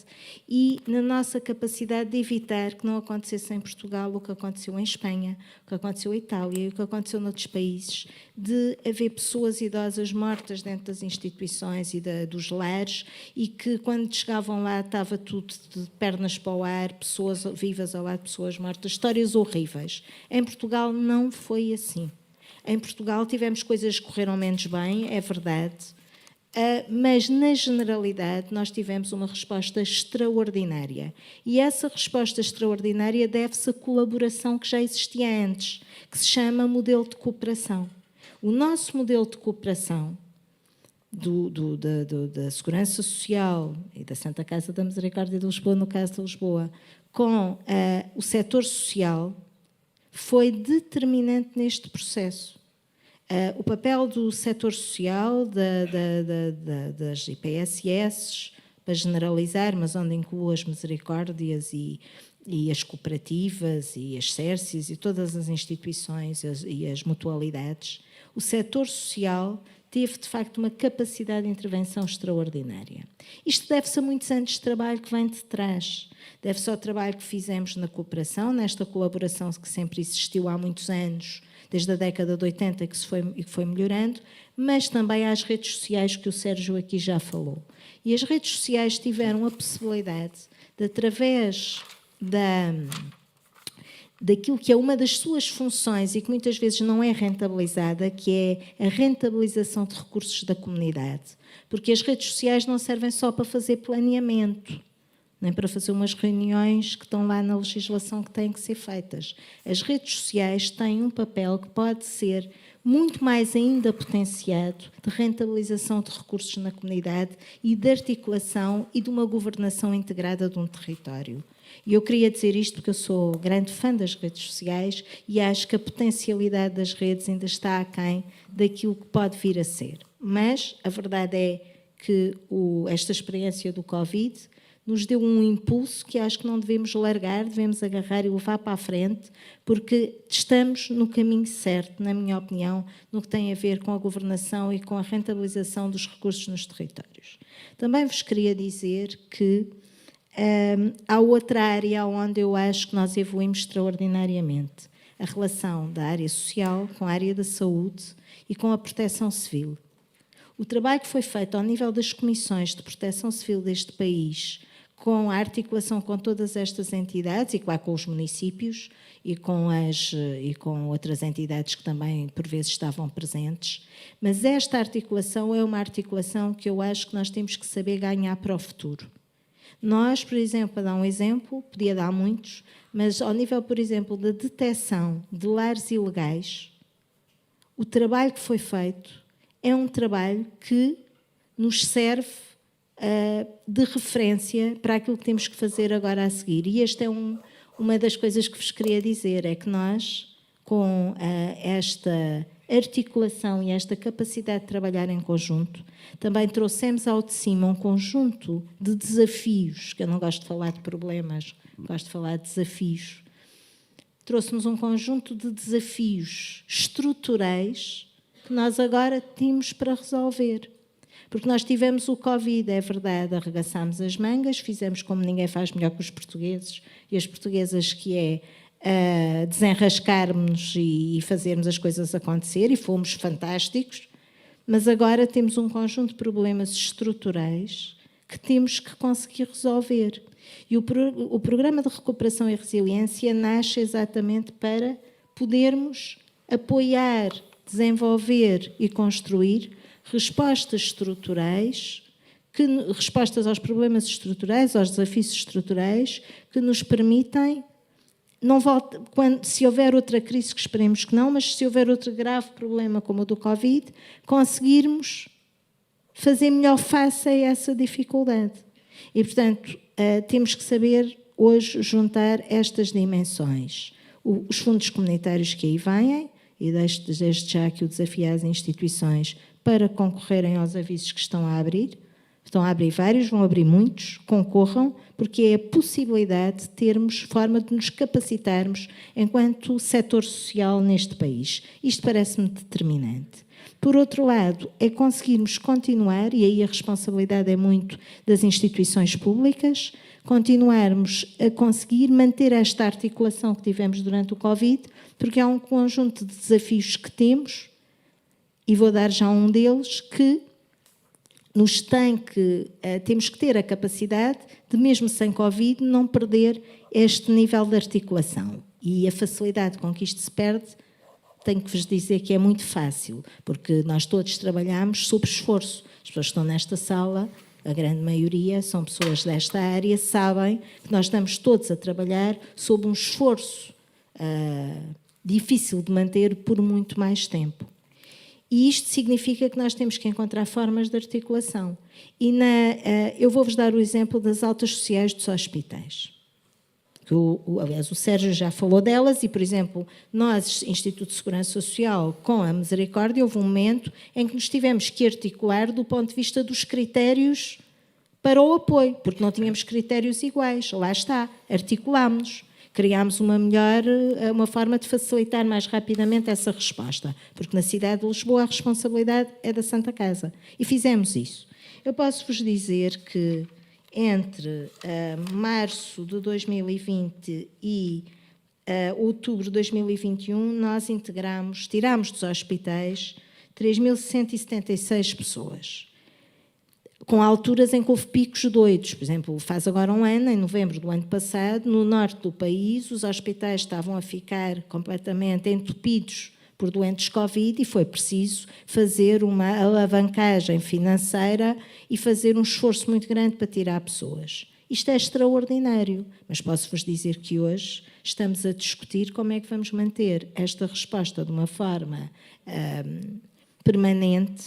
e na nossa capacidade de evitar que não acontecesse em Portugal o que aconteceu em Espanha, o que aconteceu em Itália e o que aconteceu noutros países, de haver pessoas idosas mortas dentro das instituições e dos lares, e que quando chegavam lá estava tudo de pernas para o ar, pessoas vivas ao lado de pessoas mortas, histórias horríveis. Em Portugal não foi assim. Em Portugal tivemos coisas que correram menos bem, é verdade, mas na generalidade nós tivemos uma resposta extraordinária. E essa resposta extraordinária deve-se à colaboração que já existia antes, que se chama modelo de cooperação. O nosso modelo de cooperação da Segurança Social e da Santa Casa da Misericórdia de Lisboa, no caso de Lisboa, com o setor social, foi determinante neste processo. O papel do setor social, das IPSS, para generalizar, mas onde incluo as misericórdias e as cooperativas e as SERCIs e todas as instituições e as mutualidades, o setor social teve, de facto, uma capacidade de intervenção extraordinária. Isto deve-se a muitos anos de trabalho que vem de trás. Deve-se ao trabalho que fizemos na cooperação, nesta colaboração que sempre existiu há muitos anos, desde a década de 80 que foi melhorando, mas também às redes sociais que o Sérgio aqui já falou. E as redes sociais tiveram a possibilidade de, através daquilo que é uma das suas funções e que muitas vezes não é rentabilizada, que é a rentabilização de recursos da comunidade. Porque as redes sociais não servem só para fazer planeamento, nem para fazer umas reuniões que estão lá na legislação que têm que ser feitas. As redes sociais têm um papel que pode ser muito mais ainda potenciado de rentabilização de recursos na comunidade e de articulação e de uma governação integrada de um território. E eu queria dizer isto porque eu sou grande fã das redes sociais e acho que a potencialidade das redes ainda está aquém daquilo que pode vir a ser. Mas a verdade é que esta experiência do Covid nos deu um impulso que acho que não devemos largar, devemos agarrar e levar para a frente, porque estamos no caminho certo, na minha opinião, no que tem a ver com a governação e com a rentabilização dos recursos nos territórios. Também vos queria dizer que há outra área onde eu acho que nós evoluímos extraordinariamente, a relação da área social com a área da saúde e com a proteção civil. O trabalho que foi feito ao nível das comissões de proteção civil deste país, com a articulação com todas estas entidades, e claro com os municípios e com outras entidades que também por vezes estavam presentes, mas esta articulação é uma articulação que eu acho que nós temos que saber ganhar para o futuro. Nós, por exemplo, para dar um exemplo, podia dar muitos, mas ao nível, por exemplo, da detecção de lares ilegais, o trabalho que foi feito é um trabalho que nos serve de referência para aquilo que temos que fazer agora a seguir. E esta é uma das coisas que vos queria dizer, é que nós, com esta articulação e esta capacidade de trabalhar em conjunto, também trouxemos ao de cima um conjunto de desafios, que eu não gosto de falar de problemas, gosto de falar de desafios. Trouxe-nos um conjunto de desafios estruturais que nós agora temos para resolver. Porque nós tivemos o Covid, é verdade, arregaçámos as mangas, fizemos como ninguém faz melhor que os portugueses e as portuguesas, que é desenrascarmos e fazermos as coisas acontecer, e fomos fantásticos, mas agora temos um conjunto de problemas estruturais que temos que conseguir resolver. E o Programa de Recuperação e Resiliência nasce exatamente para podermos apoiar, desenvolver e construir respostas estruturais, respostas aos problemas estruturais, aos desafios estruturais, que nos permitem, se houver outra crise, que esperemos que não, mas se houver outro grave problema como o do Covid, conseguirmos fazer melhor face a essa dificuldade. E, portanto, temos que saber hoje juntar estas dimensões. Os fundos comunitários que aí vêm, e deixo desde já que o desafio às instituições para concorrerem aos avisos que estão a abrir. Estão a abrir vários, vão abrir muitos, concorram, porque é a possibilidade de termos forma de nos capacitarmos enquanto setor social neste país. Isto parece-me determinante. Por outro lado, é conseguirmos continuar, e aí a responsabilidade é muito das instituições públicas, continuarmos a conseguir manter esta articulação que tivemos durante o Covid, porque há um conjunto de desafios que temos, e vou dar já um deles, que temos que ter a capacidade de, mesmo sem Covid, não perder este nível de articulação. E a facilidade com que isto se perde, tenho que vos dizer que é muito fácil, porque nós todos trabalhamos sob esforço. As pessoas que estão nesta sala, a grande maioria, são pessoas desta área, sabem que nós estamos todos a trabalhar sob um esforço difícil de manter por muito mais tempo. E isto significa que nós temos que encontrar formas de articulação. E eu vou-vos dar o exemplo das altas sociais dos hospitais. Aliás, o Sérgio já falou delas e, por exemplo, nós, Instituto de Segurança Social, com a Misericórdia, houve um momento em que nos tivemos que articular do ponto de vista dos critérios para o apoio, porque não tínhamos critérios iguais. Lá está, articulámos-nos. Criámos uma forma de facilitar mais rapidamente essa resposta, porque na cidade de Lisboa a responsabilidade é da Santa Casa. E fizemos isso. Eu posso-vos dizer que entre março de 2020 e outubro de 2021, nós tirámos dos hospitais 3.176 pessoas. Com alturas em que houve picos doidos. Por exemplo, faz agora um ano, em novembro do ano passado, no norte do país, os hospitais estavam a ficar completamente entupidos por doentes Covid e foi preciso fazer uma alavancagem financeira e fazer um esforço muito grande para tirar pessoas. Isto é extraordinário, mas posso-vos dizer que hoje estamos a discutir como é que vamos manter esta resposta de uma forma permanente,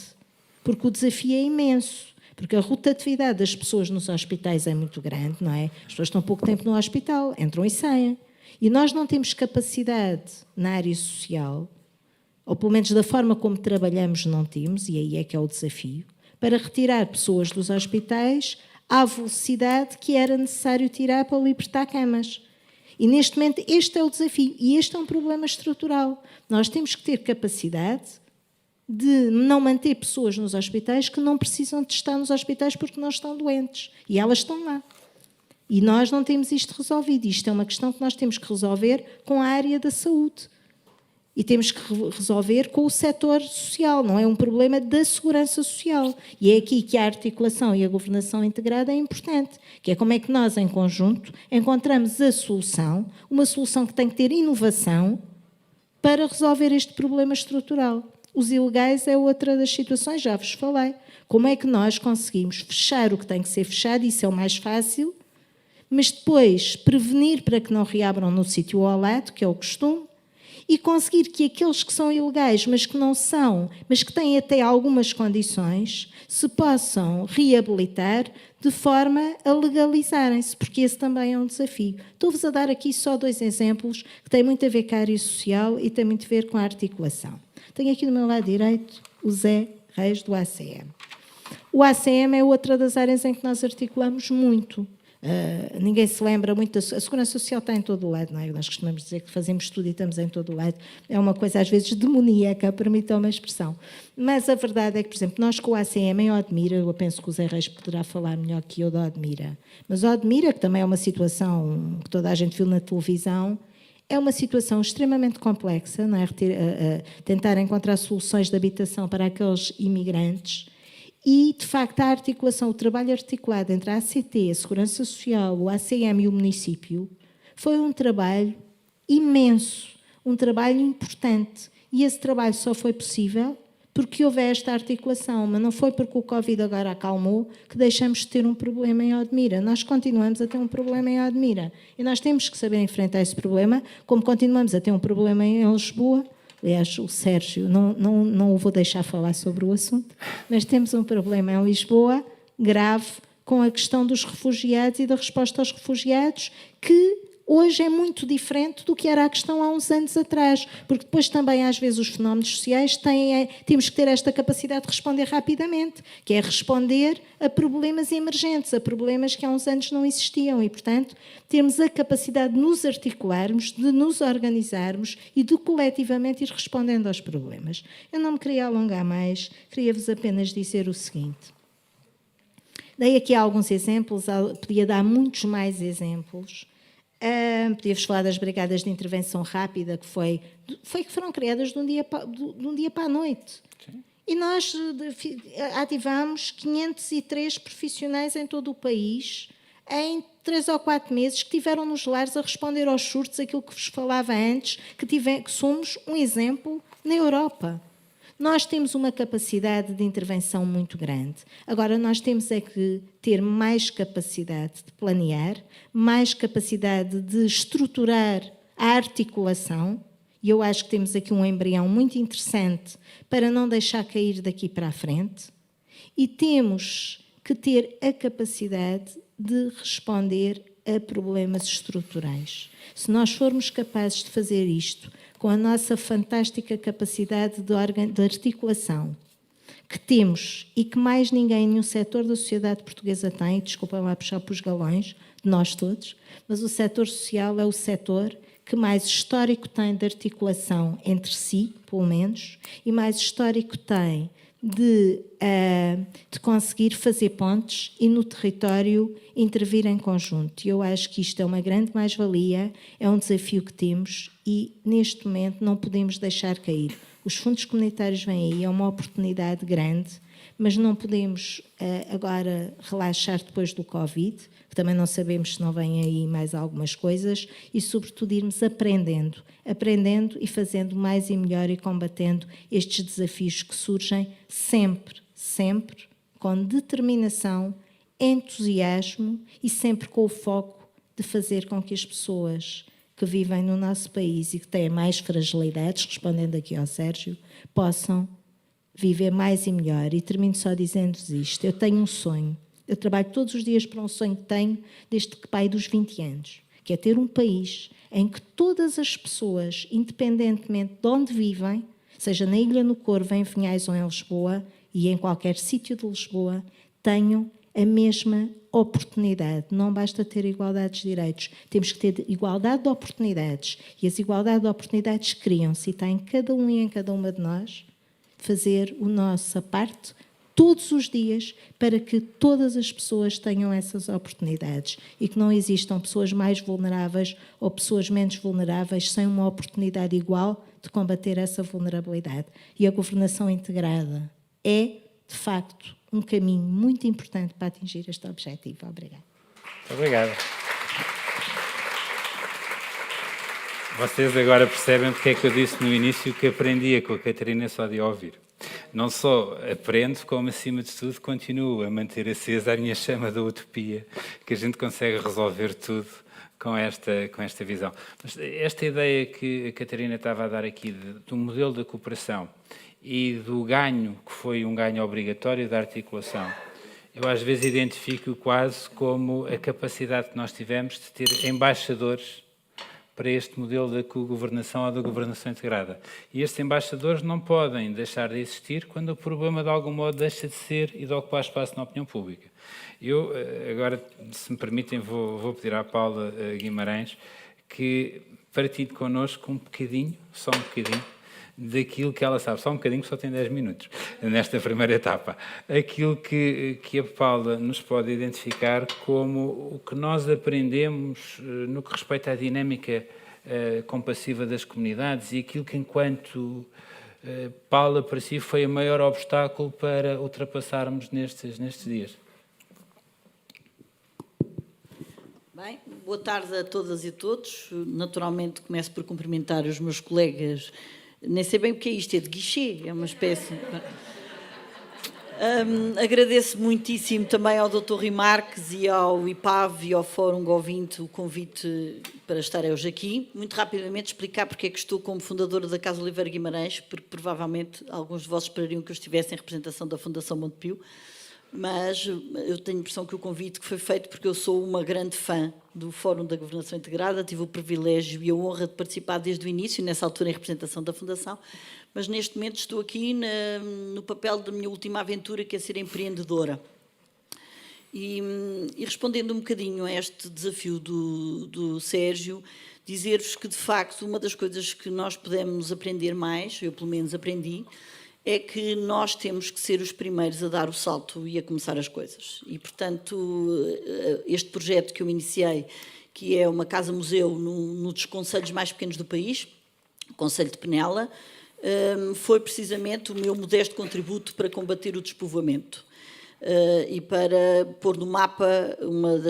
porque o desafio é imenso. Porque a rotatividade das pessoas nos hospitais é muito grande, não é? As pessoas estão pouco tempo no hospital, entram e saem. E nós não temos capacidade na área social, ou pelo menos da forma como trabalhamos não temos, e aí é que é o desafio, para retirar pessoas dos hospitais à velocidade que era necessário tirar para libertar camas. E neste momento este é o desafio, e este é um problema estrutural. Nós temos que ter capacidade de não manter pessoas nos hospitais que não precisam de estar nos hospitais porque não estão doentes. E elas estão lá. E nós não temos isto resolvido. Isto é uma questão que nós temos que resolver com a área da saúde. E temos que resolver com o setor social. Não é um problema da segurança social. E é aqui que a articulação e a governação integrada é importante. Que é como é que nós, em conjunto, encontramos a solução, uma solução que tem que ter inovação para resolver este problema estrutural. Os ilegais é outra das situações, já vos falei. Como é que nós conseguimos fechar o que tem que ser fechado, isso é o mais fácil, mas depois prevenir para que não reabram no sítio ao lado, que é o costume, e conseguir que aqueles que são ilegais, mas que não são, mas que têm até algumas condições, se possam reabilitar de forma a legalizarem-se, porque esse também é um desafio. Estou-vos a dar aqui só 2 exemplos que têm muito a ver com a área social e têm muito a ver com a articulação. Tenho aqui do meu lado direito o Zé Reis, do ACM. O ACM é outra das áreas em que nós articulamos muito. Ninguém se lembra muito. A Segurança Social está em todo o lado, não é? Nós costumamos dizer que fazemos tudo e estamos em todo o lado. É uma coisa, às vezes, demoníaca, permitam uma expressão. Mas a verdade é que, por exemplo, nós com o ACM em Odmira, eu penso que o Zé Reis poderá falar melhor que eu da Odmira, mas Odmira, que também é uma situação que toda a gente viu na televisão, é uma situação extremamente complexa, não é? Tentar encontrar soluções de habitação para aqueles imigrantes. E, de facto, a articulação, o trabalho articulado entre a ACT, a Segurança Social, o ACM e o município foi um trabalho imenso, um trabalho importante. E esse trabalho só foi possível porque houve esta articulação, mas não foi porque o Covid agora acalmou que deixamos de ter um problema em Odmira. Nós continuamos a ter um problema em Odmira. E nós temos que saber enfrentar esse problema, como continuamos a ter um problema em Lisboa. Aliás, o Sérgio, não o vou deixar falar sobre o assunto, mas temos um problema em Lisboa grave com a questão dos refugiados e da resposta aos refugiados, que hoje é muito diferente do que era a questão há uns anos atrás, porque depois também, às vezes, os fenómenos sociais temos que ter esta capacidade de responder rapidamente, que é responder a problemas emergentes, a problemas que há uns anos não existiam e, portanto, termos a capacidade de nos articularmos, de nos organizarmos e de coletivamente ir respondendo aos problemas. Eu não me queria alongar mais, queria-vos apenas dizer o seguinte. Dei aqui alguns exemplos, podia dar muitos mais exemplos. Podia-vos falar das brigadas de intervenção rápida que foram criadas de um dia para a noite. Sim. E nós ativamos 503 profissionais em todo o país em 3 ou 4 meses que tiveram nos lares a responder aos surtos, aquilo que vos falava antes, que somos um exemplo na Europa. Nós temos uma capacidade de intervenção muito grande. Agora, nós temos é que ter mais capacidade de planear, mais capacidade de estruturar a articulação, e eu acho que temos aqui um embrião muito interessante para não deixar cair daqui para a frente, e temos que ter a capacidade de responder a problemas estruturais. Se nós formos capazes de fazer isto, com a nossa fantástica capacidade de articulação que temos e que mais ninguém, nenhum setor da sociedade portuguesa tem, desculpem lá puxar para os galões, de nós todos, mas o setor social é o setor que mais histórico tem de articulação entre si, pelo menos, e mais histórico tem de conseguir fazer pontes e no território intervir em conjunto. Eu acho que isto é uma grande mais-valia, é um desafio que temos e, neste momento, não podemos deixar cair. Os fundos comunitários vêm aí, é uma oportunidade grande, mas não podemos agora relaxar depois do Covid, que também não sabemos se não vêm aí mais algumas coisas, e, sobretudo, irmos aprendendo e fazendo mais e melhor e combatendo estes desafios que surgem sempre com determinação, entusiasmo e sempre com o foco de fazer com que as pessoas que vivem no nosso país e que têm mais fragilidades, respondendo aqui ao Sérgio, possam viver mais e melhor. E termino só dizendo-vos isto. Eu tenho um sonho. Eu trabalho todos os dias para um sonho que tenho desde que pai dos 20 anos, que é ter um país em que todas as pessoas, independentemente de onde vivem, seja na Ilha no Corvo, em Vinhais ou em Lisboa, e em qualquer sítio de Lisboa, tenham a mesma oportunidade. Não basta ter igualdade de direitos, temos que ter igualdade de oportunidades. E as igualdades de oportunidades criam-se e está em cada um e em cada uma de nós fazer a nossa parte todos os dias para que todas as pessoas tenham essas oportunidades e que não existam pessoas mais vulneráveis ou pessoas menos vulneráveis sem uma oportunidade igual de combater essa vulnerabilidade. E a governação integrada é, de facto, um caminho muito importante para atingir este objetivo. Obrigada. Obrigado. Vocês agora percebem porque é que eu disse no início que aprendia com a Catarina só de ouvir. Não só aprendo, como, acima de tudo, continuo a manter acesa a minha chama da utopia, que a gente consegue resolver tudo com esta visão. Mas esta ideia que a Catarina estava a dar aqui do modelo da cooperação e do ganho, que foi um ganho obrigatório da articulação, eu às vezes identifico quase como a capacidade que nós tivemos de ter embaixadores para este modelo da cogovernação ou da governação integrada. E estes embaixadores não podem deixar de existir quando o problema, de algum modo, deixa de ser e de ocupar espaço na opinião pública. Eu, agora, se me permitem, vou pedir à Paula Guimarães que partilhe connosco um bocadinho, só um bocadinho, daquilo que ela sabe, só um bocadinho, só tem 10 minutos, nesta primeira etapa, aquilo que a Paula nos pode identificar como o que nós aprendemos no que respeita à dinâmica compassiva das comunidades e aquilo que, enquanto Paula, para si, foi o maior obstáculo para ultrapassarmos nestes dias. Bem, boa tarde a todas e a todos. Naturalmente, começo por cumprimentar os meus colegas. Nem sei bem o que é isto, é de guichê, é uma espécie... agradeço muitíssimo também ao Dr. Rui Marques e ao IPAV e ao Fórum G20 o convite para estar hoje aqui. Muito rapidamente explicar porque é que estou como fundadora da Casa Oliveira Guimarães, porque provavelmente alguns de vós esperariam que eu estivesse em representação da Fundação Montepio, mas eu tenho a impressão que o convite que foi feito porque eu sou uma grande fã do Fórum da Governação Integrada, tive o privilégio e a honra de participar desde o início, nessa altura em representação da Fundação, mas neste momento estou aqui no papel da minha última aventura, que é ser empreendedora. E respondendo um bocadinho a este desafio do Sérgio, dizer-vos que, de facto, uma das coisas que nós podemos aprender mais, eu pelo menos aprendi, é que nós temos que ser os primeiros a dar o salto e a começar as coisas. E, portanto, este projeto que eu iniciei, que é uma casa-museu num dos concelhos mais pequenos do país, o Concelho de Penela, foi precisamente o meu modesto contributo para combater o despovoamento e para pôr no mapa uma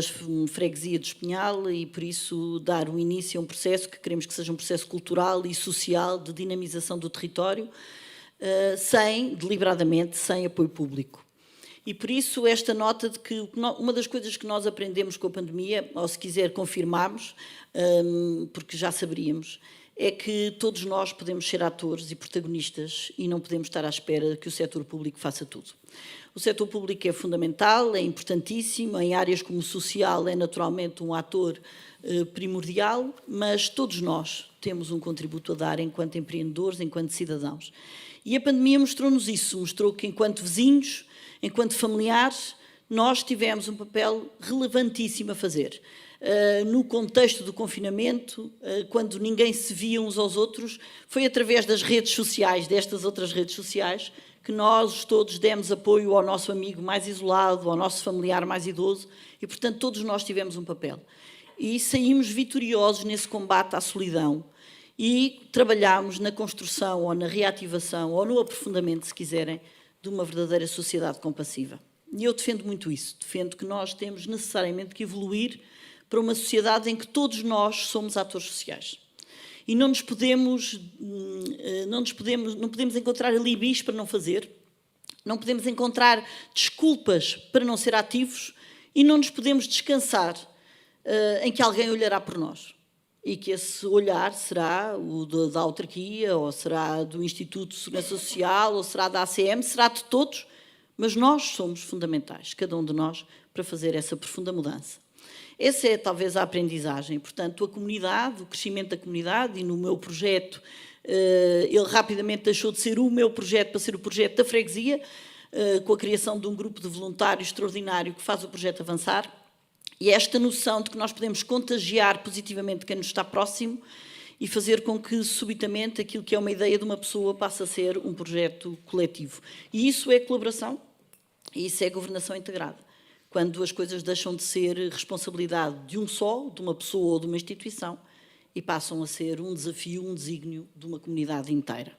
freguesia do Espinhal e, por isso, dar o início a um processo que queremos que seja um processo cultural e social de dinamização do território, deliberadamente, sem apoio público. E por isso esta nota de que uma das coisas que nós aprendemos com a pandemia, ou se quiser confirmarmos, porque já saberíamos, é que todos nós podemos ser atores e protagonistas e não podemos estar à espera que o setor público faça tudo. O setor público é fundamental, é importantíssimo, em áreas como o social é naturalmente um ator primordial, mas todos nós temos um contributo a dar enquanto empreendedores, enquanto cidadãos. E a pandemia mostrou-nos isso, mostrou que enquanto vizinhos, enquanto familiares, nós tivemos um papel relevantíssimo a fazer. No contexto do confinamento, quando ninguém se via uns aos outros, foi através das redes sociais, destas outras redes sociais, que nós todos demos apoio ao nosso amigo mais isolado, ao nosso familiar mais idoso, e, portanto, todos nós tivemos um papel. E saímos vitoriosos nesse combate à solidão, e trabalhámos na construção ou na reativação ou no aprofundamento, se quiserem, de uma verdadeira sociedade compassiva. E eu defendo muito isso, defendo que nós temos necessariamente que evoluir para uma sociedade em que todos nós somos atores sociais. E não podemos encontrar alibis para não fazer, não podemos encontrar desculpas para não ser ativos e não nos podemos descansar em que alguém olhará por nós. E que esse olhar será o da autarquia, ou será do Instituto de Segurança Social, ou será da ACM, será de todos, mas nós somos fundamentais, cada um de nós, para fazer essa profunda mudança. Essa é talvez a aprendizagem. Portanto, a comunidade, o crescimento da comunidade, e no meu projeto, ele rapidamente deixou de ser o meu projeto para ser o projeto da freguesia, com a criação de um grupo de voluntários extraordinário que faz o projeto avançar. E esta noção de que nós podemos contagiar positivamente quem nos está próximo e fazer com que, subitamente, aquilo que é uma ideia de uma pessoa passe a ser um projeto coletivo. E isso é colaboração, e isso é governação integrada. Quando as coisas deixam de ser responsabilidade de um só, de uma pessoa ou de uma instituição, e passam a ser um desafio, um desígnio de uma comunidade inteira.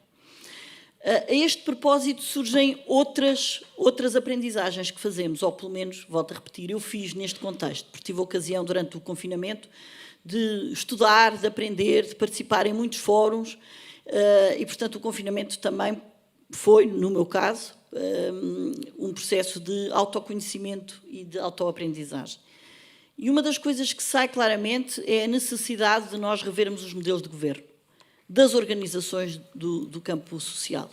A este propósito surgem outras aprendizagens que fazemos, ou pelo menos, volto a repetir, eu fiz neste contexto, porque tive a ocasião durante o confinamento de estudar, de aprender, de participar em muitos fóruns e, portanto, o confinamento também foi, no meu caso, um processo de autoconhecimento e de autoaprendizagem. E uma das coisas que sai claramente é a necessidade de nós revermos os modelos de governo das organizações do campo social.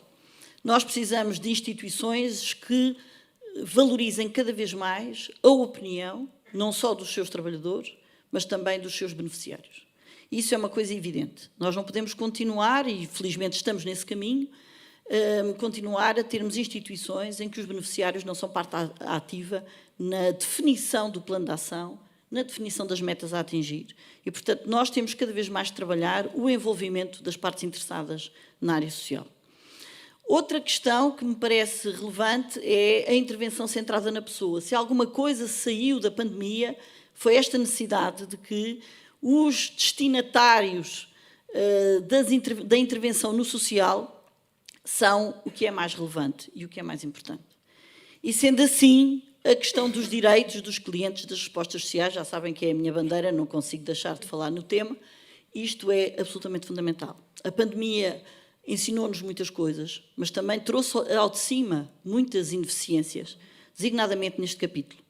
Nós precisamos de instituições que valorizem cada vez mais a opinião, não só dos seus trabalhadores, mas também dos seus beneficiários. Isso é uma coisa evidente. Nós não podemos continuar, e felizmente estamos nesse caminho, continuar a termos instituições em que os beneficiários não são parte ativa na definição do plano de ação, na definição das metas a atingir. E, portanto, nós temos cada vez mais de trabalhar o envolvimento das partes interessadas na área social. Outra questão que me parece relevante é a intervenção centrada na pessoa. Se alguma coisa saiu da pandemia, foi esta necessidade de que os destinatários da intervenção no social são o que é mais relevante e o que é mais importante. E, sendo assim, a questão dos direitos dos clientes das respostas sociais, já sabem que é a minha bandeira, não consigo deixar de falar no tema, isto é absolutamente fundamental. A pandemia ensinou-nos muitas coisas, mas também trouxe ao de cima muitas ineficiências, designadamente neste capítulo.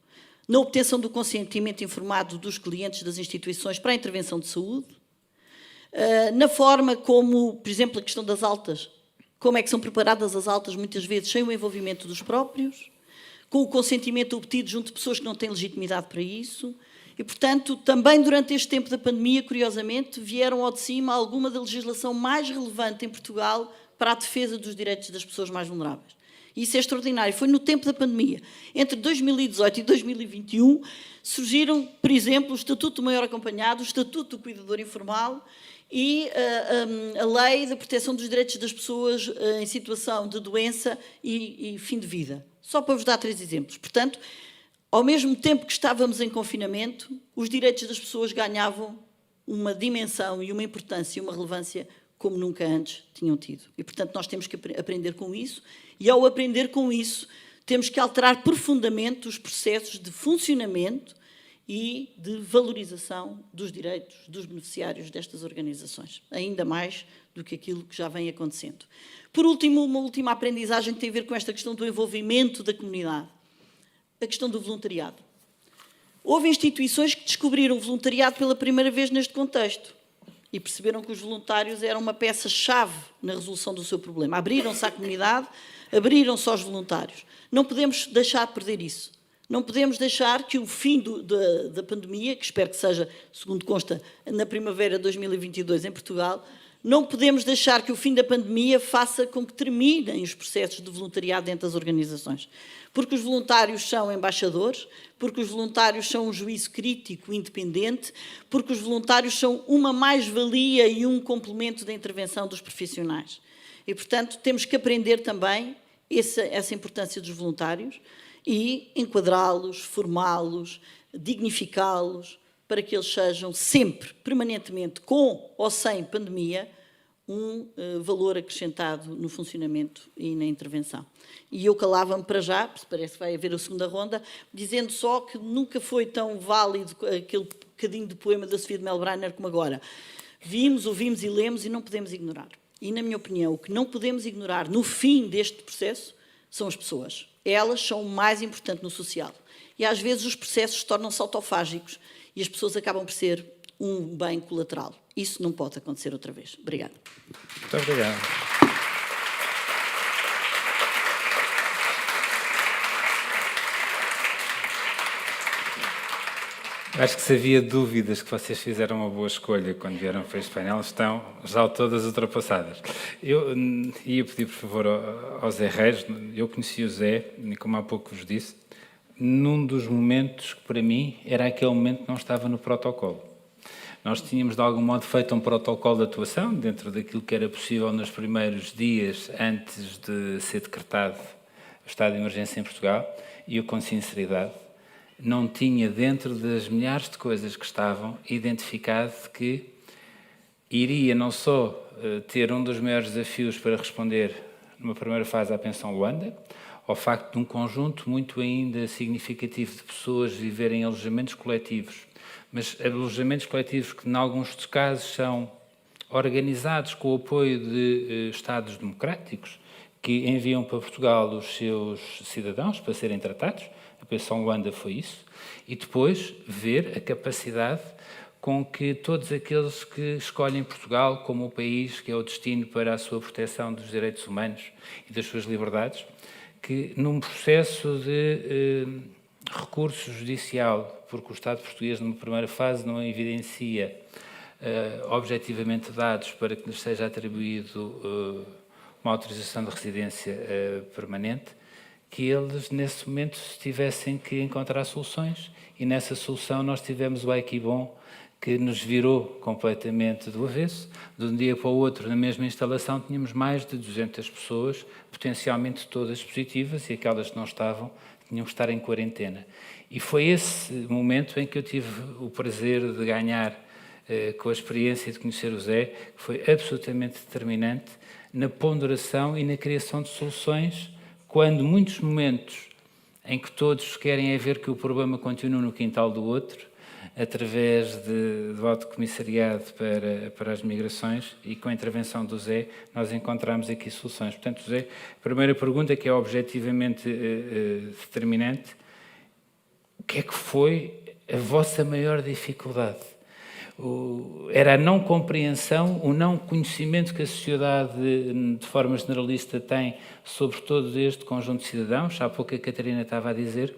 Na obtenção do consentimento informado dos clientes das instituições para a intervenção de saúde, na forma como, por exemplo, a questão das altas, como é que são preparadas as altas, muitas vezes sem o envolvimento dos próprios, com o consentimento obtido junto de pessoas que não têm legitimidade para isso. E, portanto, também durante este tempo da pandemia, curiosamente, vieram ao de cima alguma da legislação mais relevante em Portugal para a defesa dos direitos das pessoas mais vulneráveis. E isso é extraordinário. Foi no tempo da pandemia. Entre 2018 e 2021 surgiram, por exemplo, o Estatuto do Maior Acompanhado, o Estatuto do Cuidador Informal e a Lei da Proteção dos Direitos das Pessoas em situação de doença e fim de vida. Só para vos dar 3 exemplos. Portanto, ao mesmo tempo que estávamos em confinamento, os direitos das pessoas ganhavam uma dimensão e uma importância e uma relevância como nunca antes tinham tido. E, portanto, nós temos que aprender com isso, e ao aprender com isso, temos que alterar profundamente os processos de funcionamento e de valorização dos direitos dos beneficiários destas organizações, ainda mais do que aquilo que já vem acontecendo. Por último, uma última aprendizagem que tem a ver com esta questão do envolvimento da comunidade, a questão do voluntariado. Houve instituições que descobriram o voluntariado pela primeira vez neste contexto e perceberam que os voluntários eram uma peça-chave na resolução do seu problema. Abriram-se à comunidade, abriram-se aos voluntários. Não podemos deixar de perder isso. Não podemos deixar que o fim da pandemia, que espero que seja, segundo consta, na primavera de 2022 em Portugal, não podemos deixar que o fim da pandemia faça com que terminem os processos de voluntariado dentro das organizações. Porque os voluntários são embaixadores, porque os voluntários são um juízo crítico independente, porque os voluntários são uma mais-valia e um complemento da intervenção dos profissionais. E, portanto, temos que aprender também essa importância dos voluntários e enquadrá-los, formá-los, dignificá-los, para que eles sejam sempre, permanentemente, com ou sem pandemia, um valor acrescentado no funcionamento e na intervenção. E eu calava-me para já, porque parece que vai haver a segunda ronda, dizendo só que nunca foi tão válido aquele bocadinho de poema da Sofia de Melbrenner como agora. Vimos, ouvimos e lemos e não podemos ignorar. E, na minha opinião, o que não podemos ignorar no fim deste processo são as pessoas. Elas são o mais importante no social. E, às vezes, os processos tornam-se autofágicos e as pessoas acabam por ser um bem colateral. Isso não pode acontecer outra vez. Obrigada. Muito obrigado. Acho que se havia dúvidas que vocês fizeram uma boa escolha quando vieram para este painel, estão já todas ultrapassadas. Eu ia pedir, por favor, ao Zé Reis, eu conheci o Zé, e como há pouco vos disse, num dos momentos que, para mim, era aquele momento que não estava no protocolo. Nós tínhamos, de algum modo, feito um protocolo de atuação dentro daquilo que era possível nos primeiros dias antes de ser decretado o estado de emergência em Portugal, e eu, com sinceridade, não tinha, dentro das milhares de coisas que estavam, identificado que iria não só ter um dos maiores desafios para responder, numa primeira fase, à Pensão Luanda, ao facto de um conjunto muito ainda significativo de pessoas viverem em alojamentos coletivos, mas alojamentos coletivos que, em alguns dos casos, são organizados com o apoio de Estados democráticos que enviam para Portugal os seus cidadãos para serem tratados. A Pensão Luanda foi isso. E depois ver a capacidade com que todos aqueles que escolhem Portugal como o país que é o destino para a sua proteção dos direitos humanos e das suas liberdades, que num processo de recurso judicial, porque o Estado português numa primeira fase não evidencia objetivamente dados para que nos seja atribuído uma autorização de residência permanente, que eles, nesse momento, tivessem que encontrar soluções, e nessa solução nós tivemos o Equibom, que nos virou completamente do avesso. De um dia para o outro, na mesma instalação, tínhamos mais de 200 pessoas, potencialmente todas positivas, e aquelas que não estavam tinham que estar em quarentena. E foi esse momento em que eu tive o prazer de ganhar, com a experiência de conhecer o Zé, que foi absolutamente determinante na ponderação e na criação de soluções, quando muitos momentos em que todos querem é ver que o problema continua no quintal do outro, através do Alto Comissariado para as Migrações, e com a intervenção do Zé, nós encontramos aqui soluções. Portanto, Zé, a primeira pergunta, que é objetivamente determinante: o que é que foi a vossa maior dificuldade? Era a não compreensão, o não conhecimento que a sociedade, de forma generalista, tem sobre todo este conjunto de cidadãos? Há pouco a Catarina estava a dizer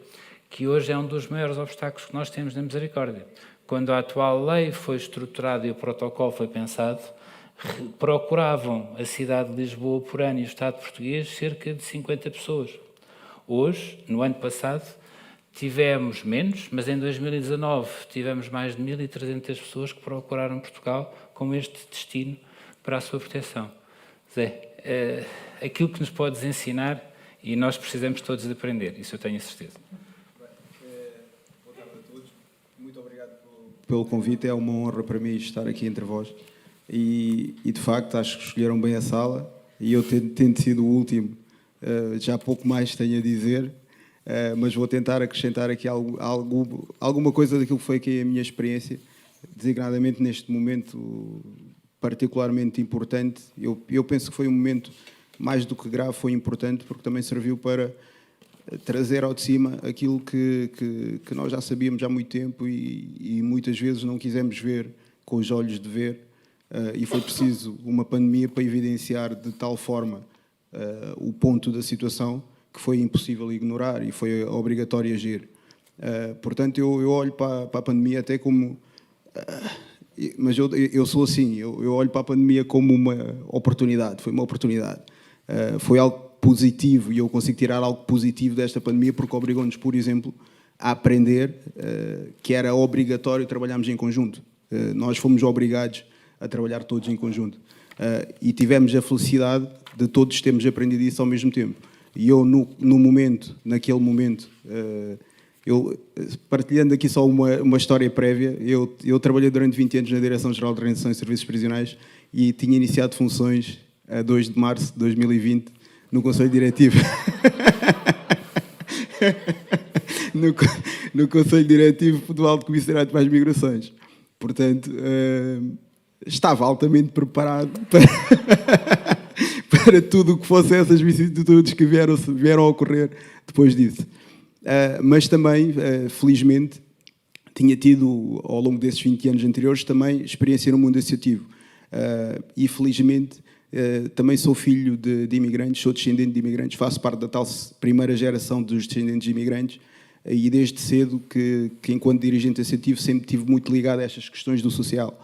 que hoje é um dos maiores obstáculos que nós temos na Misericórdia. Quando a atual lei foi estruturada e o protocolo foi pensado, procuravam a cidade de Lisboa por ano e o Estado português cerca de 50 pessoas. Hoje, no ano passado, tivemos menos, mas em 2019 tivemos mais de 1.300 pessoas que procuraram Portugal como este destino para a sua proteção. Zé, aquilo que nos podes ensinar, e nós precisamos todos de aprender, isso eu tenho a certeza. Boa tarde a todos. Muito obrigado pelo convite. É uma honra para mim estar aqui entre vós. E de facto, acho que escolheram bem a sala. E eu, tendo sido o último, já pouco mais tenho a dizer. Mas vou tentar acrescentar aqui alguma coisa daquilo que foi aqui a minha experiência, designadamente neste momento particularmente importante. Eu penso que foi um momento mais do que grave, foi importante, porque também serviu para trazer ao de cima aquilo que nós já sabíamos há muito tempo e muitas vezes não quisemos ver com os olhos de ver, e foi preciso uma pandemia para evidenciar de tal forma o ponto da situação que foi impossível ignorar e foi obrigatório agir. Portanto, eu olho para a pandemia até como... mas eu sou assim, eu olho para a pandemia como uma oportunidade, foi uma oportunidade. Foi algo positivo e eu consigo tirar algo positivo desta pandemia porque obrigou-nos, por exemplo, a aprender que era obrigatório trabalharmos em conjunto. Nós fomos obrigados a trabalhar todos em conjunto. E tivemos a felicidade de todos termos aprendido isso ao mesmo tempo. E eu, naquele momento, partilhando aqui só uma história prévia, eu trabalhei durante 20 anos na Direção-Geral de Organização e Serviços Prisionais e tinha iniciado funções a 2 de março de 2020 no Conselho Diretivo. no Conselho Diretivo do Alto Comissariado para as Migrações. Portanto, estava altamente preparado para tudo o que fosse essas vicissitudes que vieram a ocorrer depois disso. Mas também, felizmente, tinha tido, ao longo desses 20 anos anteriores, também experiência no mundo associativo. E, felizmente, também sou filho de imigrantes, sou descendente de imigrantes, faço parte da tal primeira geração dos descendentes de imigrantes, e desde cedo que enquanto dirigente associativo, sempre estive muito ligado a estas questões do social.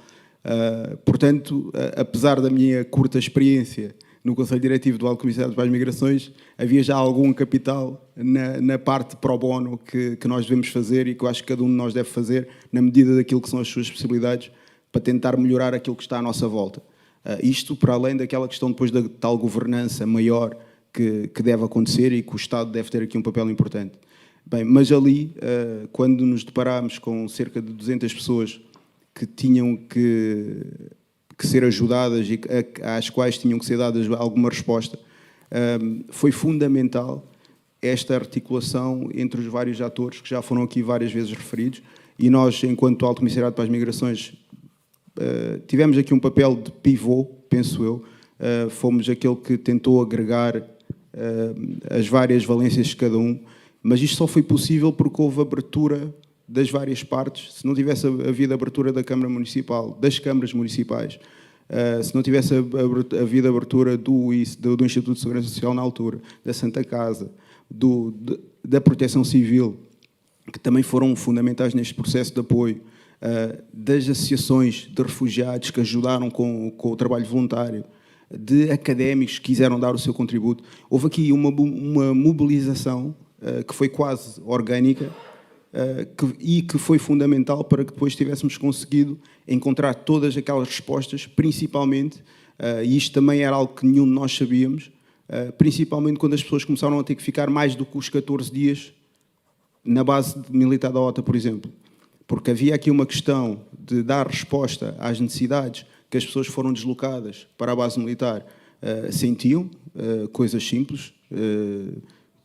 Portanto, apesar da minha curta experiência no Conselho Diretivo do Alto Comissariado para as Migrações, havia já algum capital na parte pro bono que nós devemos fazer e que eu acho que cada um de nós deve fazer na medida daquilo que são as suas possibilidades para tentar melhorar aquilo que está à nossa volta. Isto para além daquela questão depois da tal governança maior que deve acontecer e que o Estado deve ter aqui um papel importante. Bem, mas ali, quando nos deparámos com cerca de 200 pessoas que tinham que ser ajudadas e às quais tinham que ser dadas alguma resposta, foi fundamental esta articulação entre os vários atores que já foram aqui várias vezes referidos, e nós, enquanto Alto Comissariado para as Migrações, tivemos aqui um papel de pivô, penso eu. Fomos aquele que tentou agregar as várias valências de cada um, mas isto só foi possível porque houve abertura das várias partes. Se não tivesse havido abertura da Câmara Municipal, das câmaras municipais, se não tivesse havido abertura do Instituto de Segurança Social na altura, da Santa Casa, da Proteção Civil, que também foram fundamentais neste processo de apoio, das associações de refugiados que ajudaram com o trabalho voluntário, de académicos que quiseram dar o seu contributo. Houve aqui uma mobilização que foi quase orgânica e que foi fundamental para que depois tivéssemos conseguido encontrar todas aquelas respostas, principalmente, e isto também era algo que nenhum de nós sabíamos, principalmente quando as pessoas começaram a ter que ficar mais do que os 14 dias na base militar da OTA, por exemplo. Porque havia aqui uma questão de dar resposta às necessidades que as pessoas foram deslocadas para a base militar sentiam, coisas simples,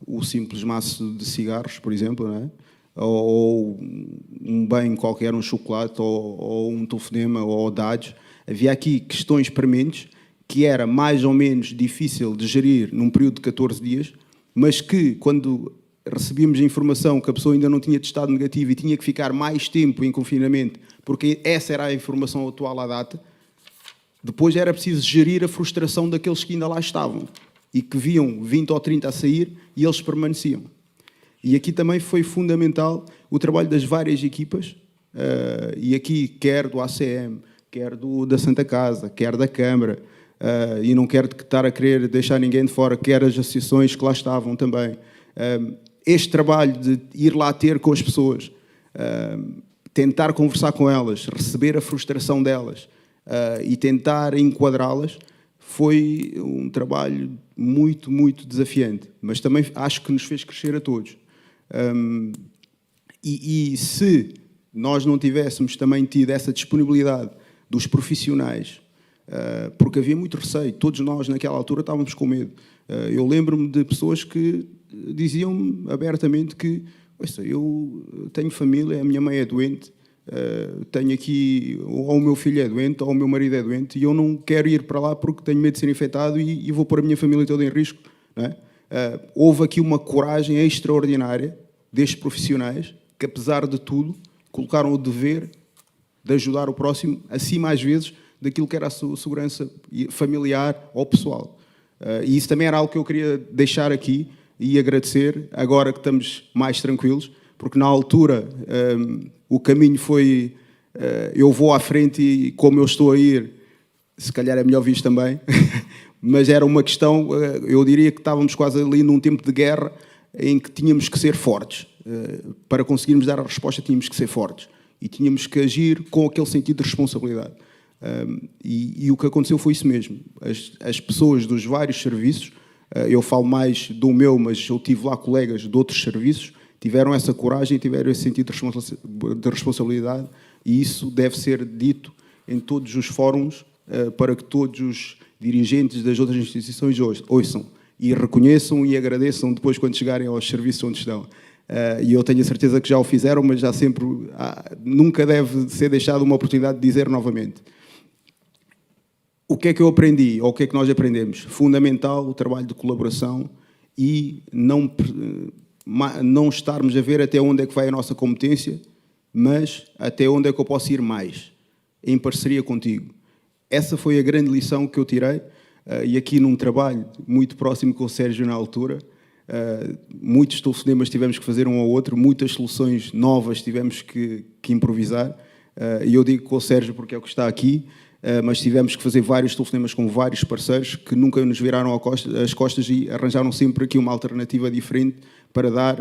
o simples maço de cigarros, por exemplo, não é? Ou um bem qualquer, um chocolate, ou um telefonema, ou dados. Havia aqui questões prementes que era mais ou menos difícil de gerir num período de 14 dias, mas que, quando recebíamos a informação que a pessoa ainda não tinha testado negativo e tinha que ficar mais tempo em confinamento, porque essa era a informação atual à data, depois era preciso gerir a frustração daqueles que ainda lá estavam e que viam 20 ou 30 a sair e eles permaneciam. E aqui também foi fundamental o trabalho das várias equipas, e aqui quer do ACM, quer da Santa Casa, quer da Câmara, e não quero estar a querer deixar ninguém de fora, quer as associações que lá estavam também. Este trabalho de ir lá ter com as pessoas, tentar conversar com elas, receber a frustração delas e tentar enquadrá-las, foi um trabalho muito, muito desafiante, mas também acho que nos fez crescer a todos. E se nós não tivéssemos também tido essa disponibilidade dos profissionais, porque havia muito receio, todos nós naquela altura estávamos com medo. Eu lembro-me de pessoas que diziam-me abertamente que eu tenho família, a minha mãe é doente, tenho aqui, ou o meu filho é doente, ou o meu marido é doente, e eu não quero ir para lá porque tenho medo de ser infectado e vou pôr a minha família toda em risco. Não é? Houve aqui uma coragem extraordinária destes profissionais que, apesar de tudo, colocaram o dever de ajudar o próximo, acima às vezes daquilo que era a sua segurança familiar ou pessoal. E isso também era algo que eu queria deixar aqui e agradecer, agora que estamos mais tranquilos, porque na altura o caminho foi eu vou à frente e como eu estou a ir, se calhar é melhor visto também, mas era uma questão, eu diria que estávamos quase ali num tempo de guerra em que tínhamos que ser fortes. Para conseguirmos dar a resposta tínhamos que ser fortes e tínhamos que agir com aquele sentido de responsabilidade. E o que aconteceu foi isso mesmo. As pessoas dos vários serviços, eu falo mais do meu, mas eu tive lá colegas de outros serviços, tiveram essa coragem, tiveram esse sentido de responsabilidade, e isso deve ser dito em todos os fóruns para que todos os dirigentes das outras instituições ouçam e reconheçam e agradeçam depois quando chegarem aos serviços onde estão. E eu tenho a certeza que já o fizeram, mas já sempre nunca deve ser deixada uma oportunidade de dizer novamente. O que é que eu aprendi, ou o que é que nós aprendemos? Fundamental o trabalho de colaboração e não estarmos a ver até onde é que vai a nossa competência, mas até onde é que eu posso ir mais, em parceria contigo. Essa foi a grande lição que eu tirei, e aqui num trabalho muito próximo com o Sérgio na altura, muitos telefonemas tivemos que fazer um ao outro, muitas soluções novas tivemos que improvisar, e eu digo com o Sérgio porque é o que está aqui, mas tivemos que fazer vários telefonemas com vários parceiros que nunca nos viraram as costas e arranjaram sempre aqui uma alternativa diferente para dar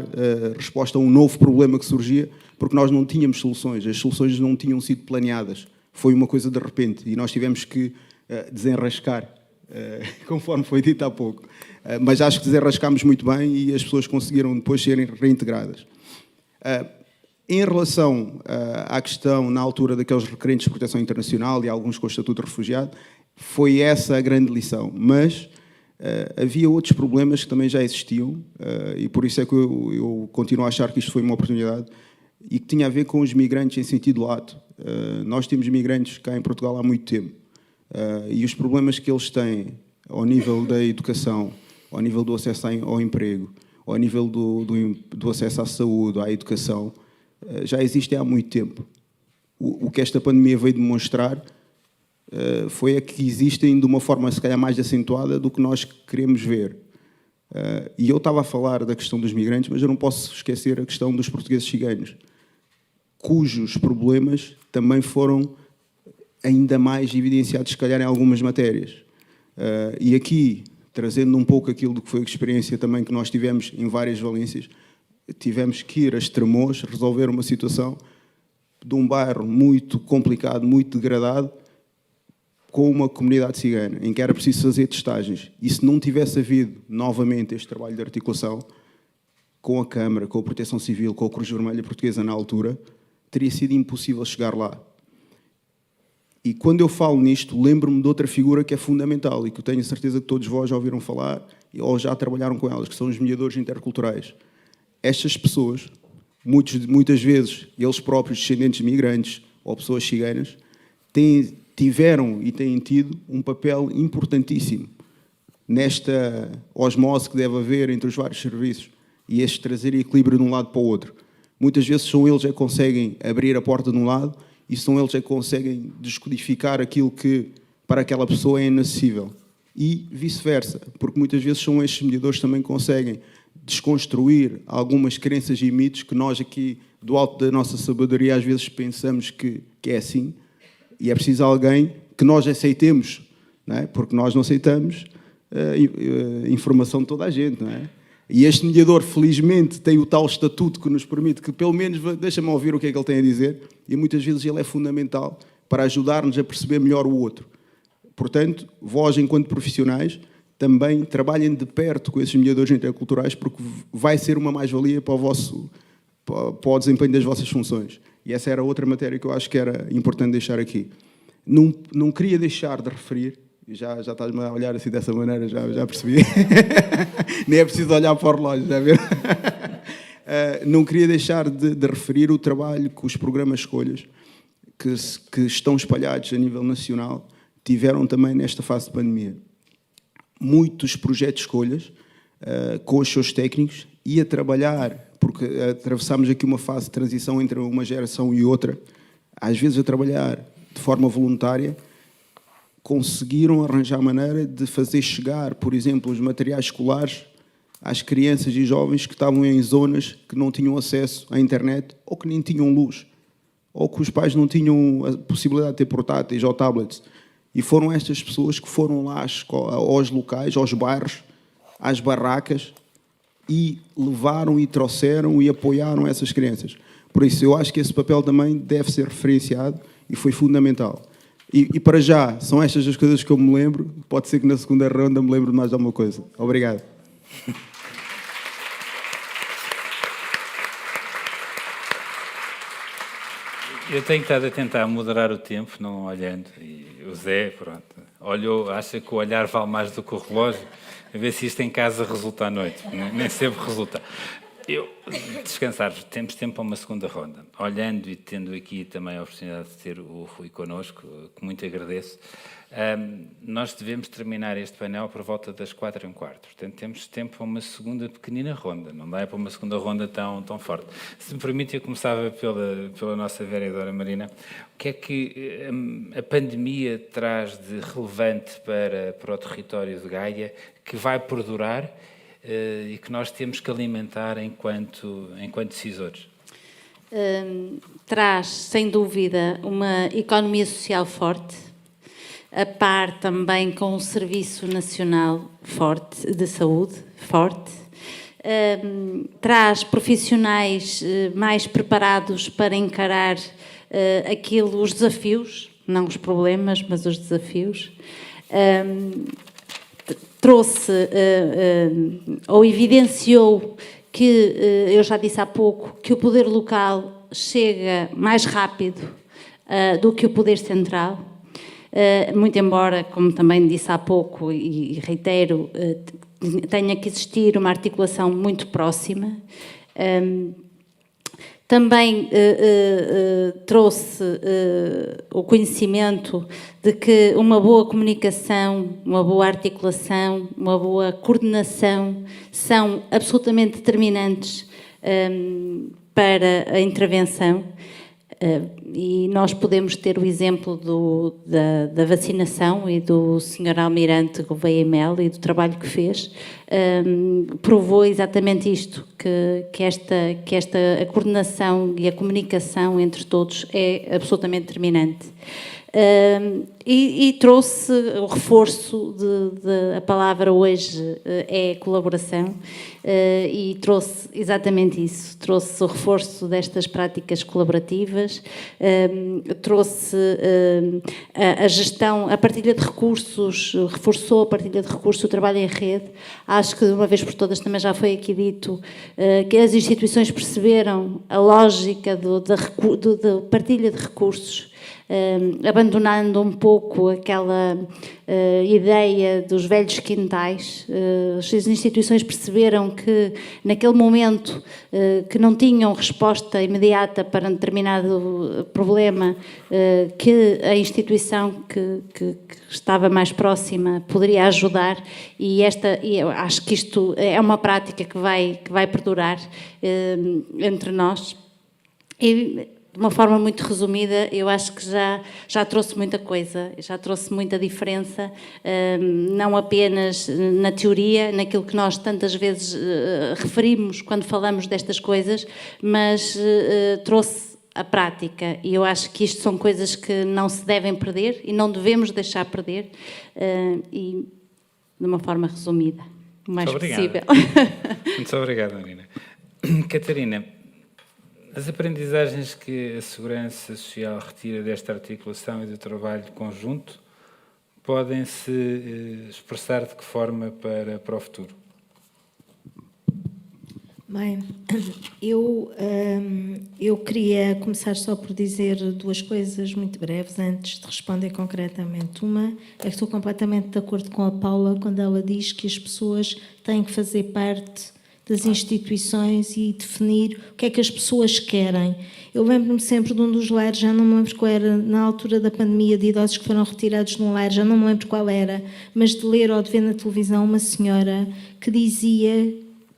resposta a um novo problema que surgia, porque nós não tínhamos soluções, as soluções não tinham sido planeadas, foi uma coisa de repente e nós tivemos que desenrascar, conforme foi dito há pouco. Mas acho que desenrascámos muito bem e as pessoas conseguiram depois serem reintegradas. Em relação à questão, na altura, daqueles requerentes de proteção internacional e alguns com o estatuto de refugiado, foi essa a grande lição. Mas havia outros problemas que também já existiam e por isso é que eu continuo a achar que isto foi uma oportunidade e que tinha a ver com os migrantes em sentido lato. Nós temos migrantes cá em Portugal há muito tempo e os problemas que eles têm ao nível da educação, ao nível do acesso ao emprego, ao nível do acesso à saúde, à educação, já existem há muito tempo. O que esta pandemia veio demonstrar foi que existem de uma forma, se calhar, mais acentuada do que nós queremos ver. E eu estava a falar da questão dos migrantes, mas eu não posso esquecer a questão dos portugueses ciganos. cujos problemas também foram ainda mais evidenciados, se calhar, em algumas matérias. E aqui, trazendo um pouco aquilo que foi a experiência também que nós tivemos em várias valências, tivemos que ir a Estremoz resolver uma situação de um bairro muito complicado, muito degradado, com uma comunidade cigana, em que era preciso fazer testagens. E se não tivesse havido, novamente, este trabalho de articulação com a Câmara, com a Proteção Civil, com a Cruz Vermelha Portuguesa na altura, teria sido impossível chegar lá. E quando eu falo nisto, lembro-me de outra figura que é fundamental e que eu tenho a certeza que todos vós já ouviram falar ou já trabalharam com elas, que são os mediadores interculturais. Estas pessoas, muitas vezes, eles próprios descendentes de migrantes ou pessoas ciganas, tiveram e têm tido um papel importantíssimo nesta osmose que deve haver entre os vários serviços e este trazer equilíbrio de um lado para o outro. Muitas vezes são eles que conseguem abrir a porta de um lado e são eles que conseguem descodificar aquilo que para aquela pessoa é inacessível. E vice-versa, porque muitas vezes são estes mediadores que também conseguem desconstruir algumas crenças e mitos que nós aqui, do alto da nossa sabedoria, às vezes pensamos que é assim, e é preciso alguém que nós aceitemos, não é? Porque nós não aceitamos a informação de toda a gente, não é? E este mediador, felizmente, tem o tal estatuto que nos permite que, pelo menos, deixa-me ouvir o que é que ele tem a dizer, e muitas vezes ele é fundamental para ajudar-nos a perceber melhor o outro. Portanto, vós, enquanto profissionais, também trabalhem de perto com esses mediadores interculturais, porque vai ser uma mais-valia para o desempenho das vossas funções. E essa era outra matéria que eu acho que era importante deixar aqui. Não queria deixar de referir, já estás-me a olhar assim dessa maneira, já percebi. Nem é preciso olhar para o relógio, já viram? Não queria deixar de referir o trabalho que os programas escolhas, que estão espalhados a nível nacional, tiveram também nesta fase de pandemia. Muitos projetos escolhas, com os seus técnicos, e a trabalhar, porque atravessámos aqui uma fase de transição entre uma geração e outra, às vezes a trabalhar de forma voluntária, conseguiram arranjar maneira de fazer chegar, por exemplo, os materiais escolares às crianças e jovens que estavam em zonas que não tinham acesso à internet ou que nem tinham luz, ou que os pais não tinham a possibilidade de ter portáteis ou tablets. E foram estas pessoas que foram lá aos locais, aos bairros, às barracas, e levaram e trouxeram e apoiaram essas crianças. Por isso, eu acho que esse papel também deve ser referenciado e foi fundamental. E para já, são estas as coisas que eu me lembro. Pode ser que na segunda ronda me lembre de mais alguma coisa. Obrigado. Eu tenho estado a tentar moderar o tempo, não olhando. E o Zé, pronto, olhou, acha que o olhar vale mais do que o relógio. A ver se isto em casa resulta à noite. Nem sempre resulta. Eu, descansar, temos tempo para uma segunda ronda. Olhando e tendo aqui também a oportunidade de ter o Rui connosco, que muito agradeço, nós devemos terminar este painel por volta das 4h15. Portanto, temos tempo para uma segunda pequenina ronda. Não dá para uma segunda ronda tão forte. Se me permite, eu começava pela nossa vereadora Marina. O que é que a pandemia traz de relevante para o território de Gaia que vai perdurar e que nós temos que alimentar enquanto decisores? Traz, sem dúvida, uma economia social forte, a par também com um Serviço Nacional forte de Saúde, forte. Traz profissionais mais preparados para encarar os desafios, não os problemas, mas os desafios. Trouxe ou evidenciou que, eu já disse há pouco, que o poder local chega mais rápido do que o poder central, muito embora, como também disse há pouco e reitero, tenha que existir uma articulação muito próxima. Também trouxe o conhecimento de que uma boa comunicação, uma boa articulação, uma boa coordenação são absolutamente determinantes para a intervenção. E nós podemos ter o exemplo da vacinação e do Sr. Almirante Gouveia e Mel e do trabalho que fez, provou exatamente isto, que esta a coordenação e a comunicação entre todos é absolutamente determinante. E trouxe o reforço a palavra hoje é colaboração, e trouxe exatamente isso, trouxe o reforço destas práticas colaborativas, trouxe a gestão, a partilha de recursos, reforçou a partilha de recursos, o trabalho em rede. Acho que de uma vez por todas também já foi aqui dito que as instituições perceberam a lógica da partilha de recursos, abandonando um pouco aquela ideia dos velhos quintais. As instituições perceberam que, naquele momento, que não tinham resposta imediata para um determinado problema, que a instituição que estava mais próxima poderia ajudar, e eu acho que isto é uma prática que vai perdurar entre nós. E, de uma forma muito resumida, eu acho que já trouxe muita coisa, já trouxe muita diferença, não apenas na teoria, naquilo que nós tantas vezes referimos quando falamos destas coisas, mas trouxe a prática, e eu acho que isto são coisas que não se devem perder e não devemos deixar perder, e de uma forma resumida, o mais possível. Muito obrigado, Marina. Catarina, as aprendizagens que a Segurança Social retira desta articulação e do trabalho conjunto podem-se expressar de que forma para o futuro? Bem, eu queria começar só por dizer duas coisas muito breves antes de responder concretamente. Uma é que estou completamente de acordo com a Paula quando ela diz que as pessoas têm que fazer parte das instituições e definir o que é que as pessoas querem. Eu lembro-me sempre de um dos lares, já não me lembro qual era, na altura da pandemia, de idosos que foram retirados de um lar, já não me lembro qual era, mas de ler ou de ver na televisão uma senhora que dizia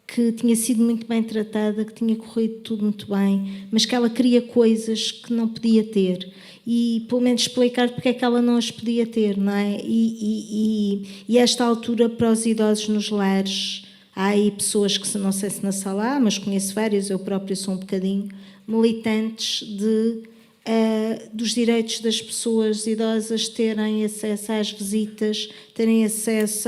que tinha sido muito bem tratada, que tinha corrido tudo muito bem, mas que ela queria coisas que não podia ter. E, pelo menos, explicar porque é que ela não as podia ter, não é? E esta altura, para os idosos nos lares, há aí pessoas que, não sei se na sala há, mas conheço várias, eu própria sou um bocadinho, militantes dos direitos das pessoas idosas terem acesso às visitas, terem acesso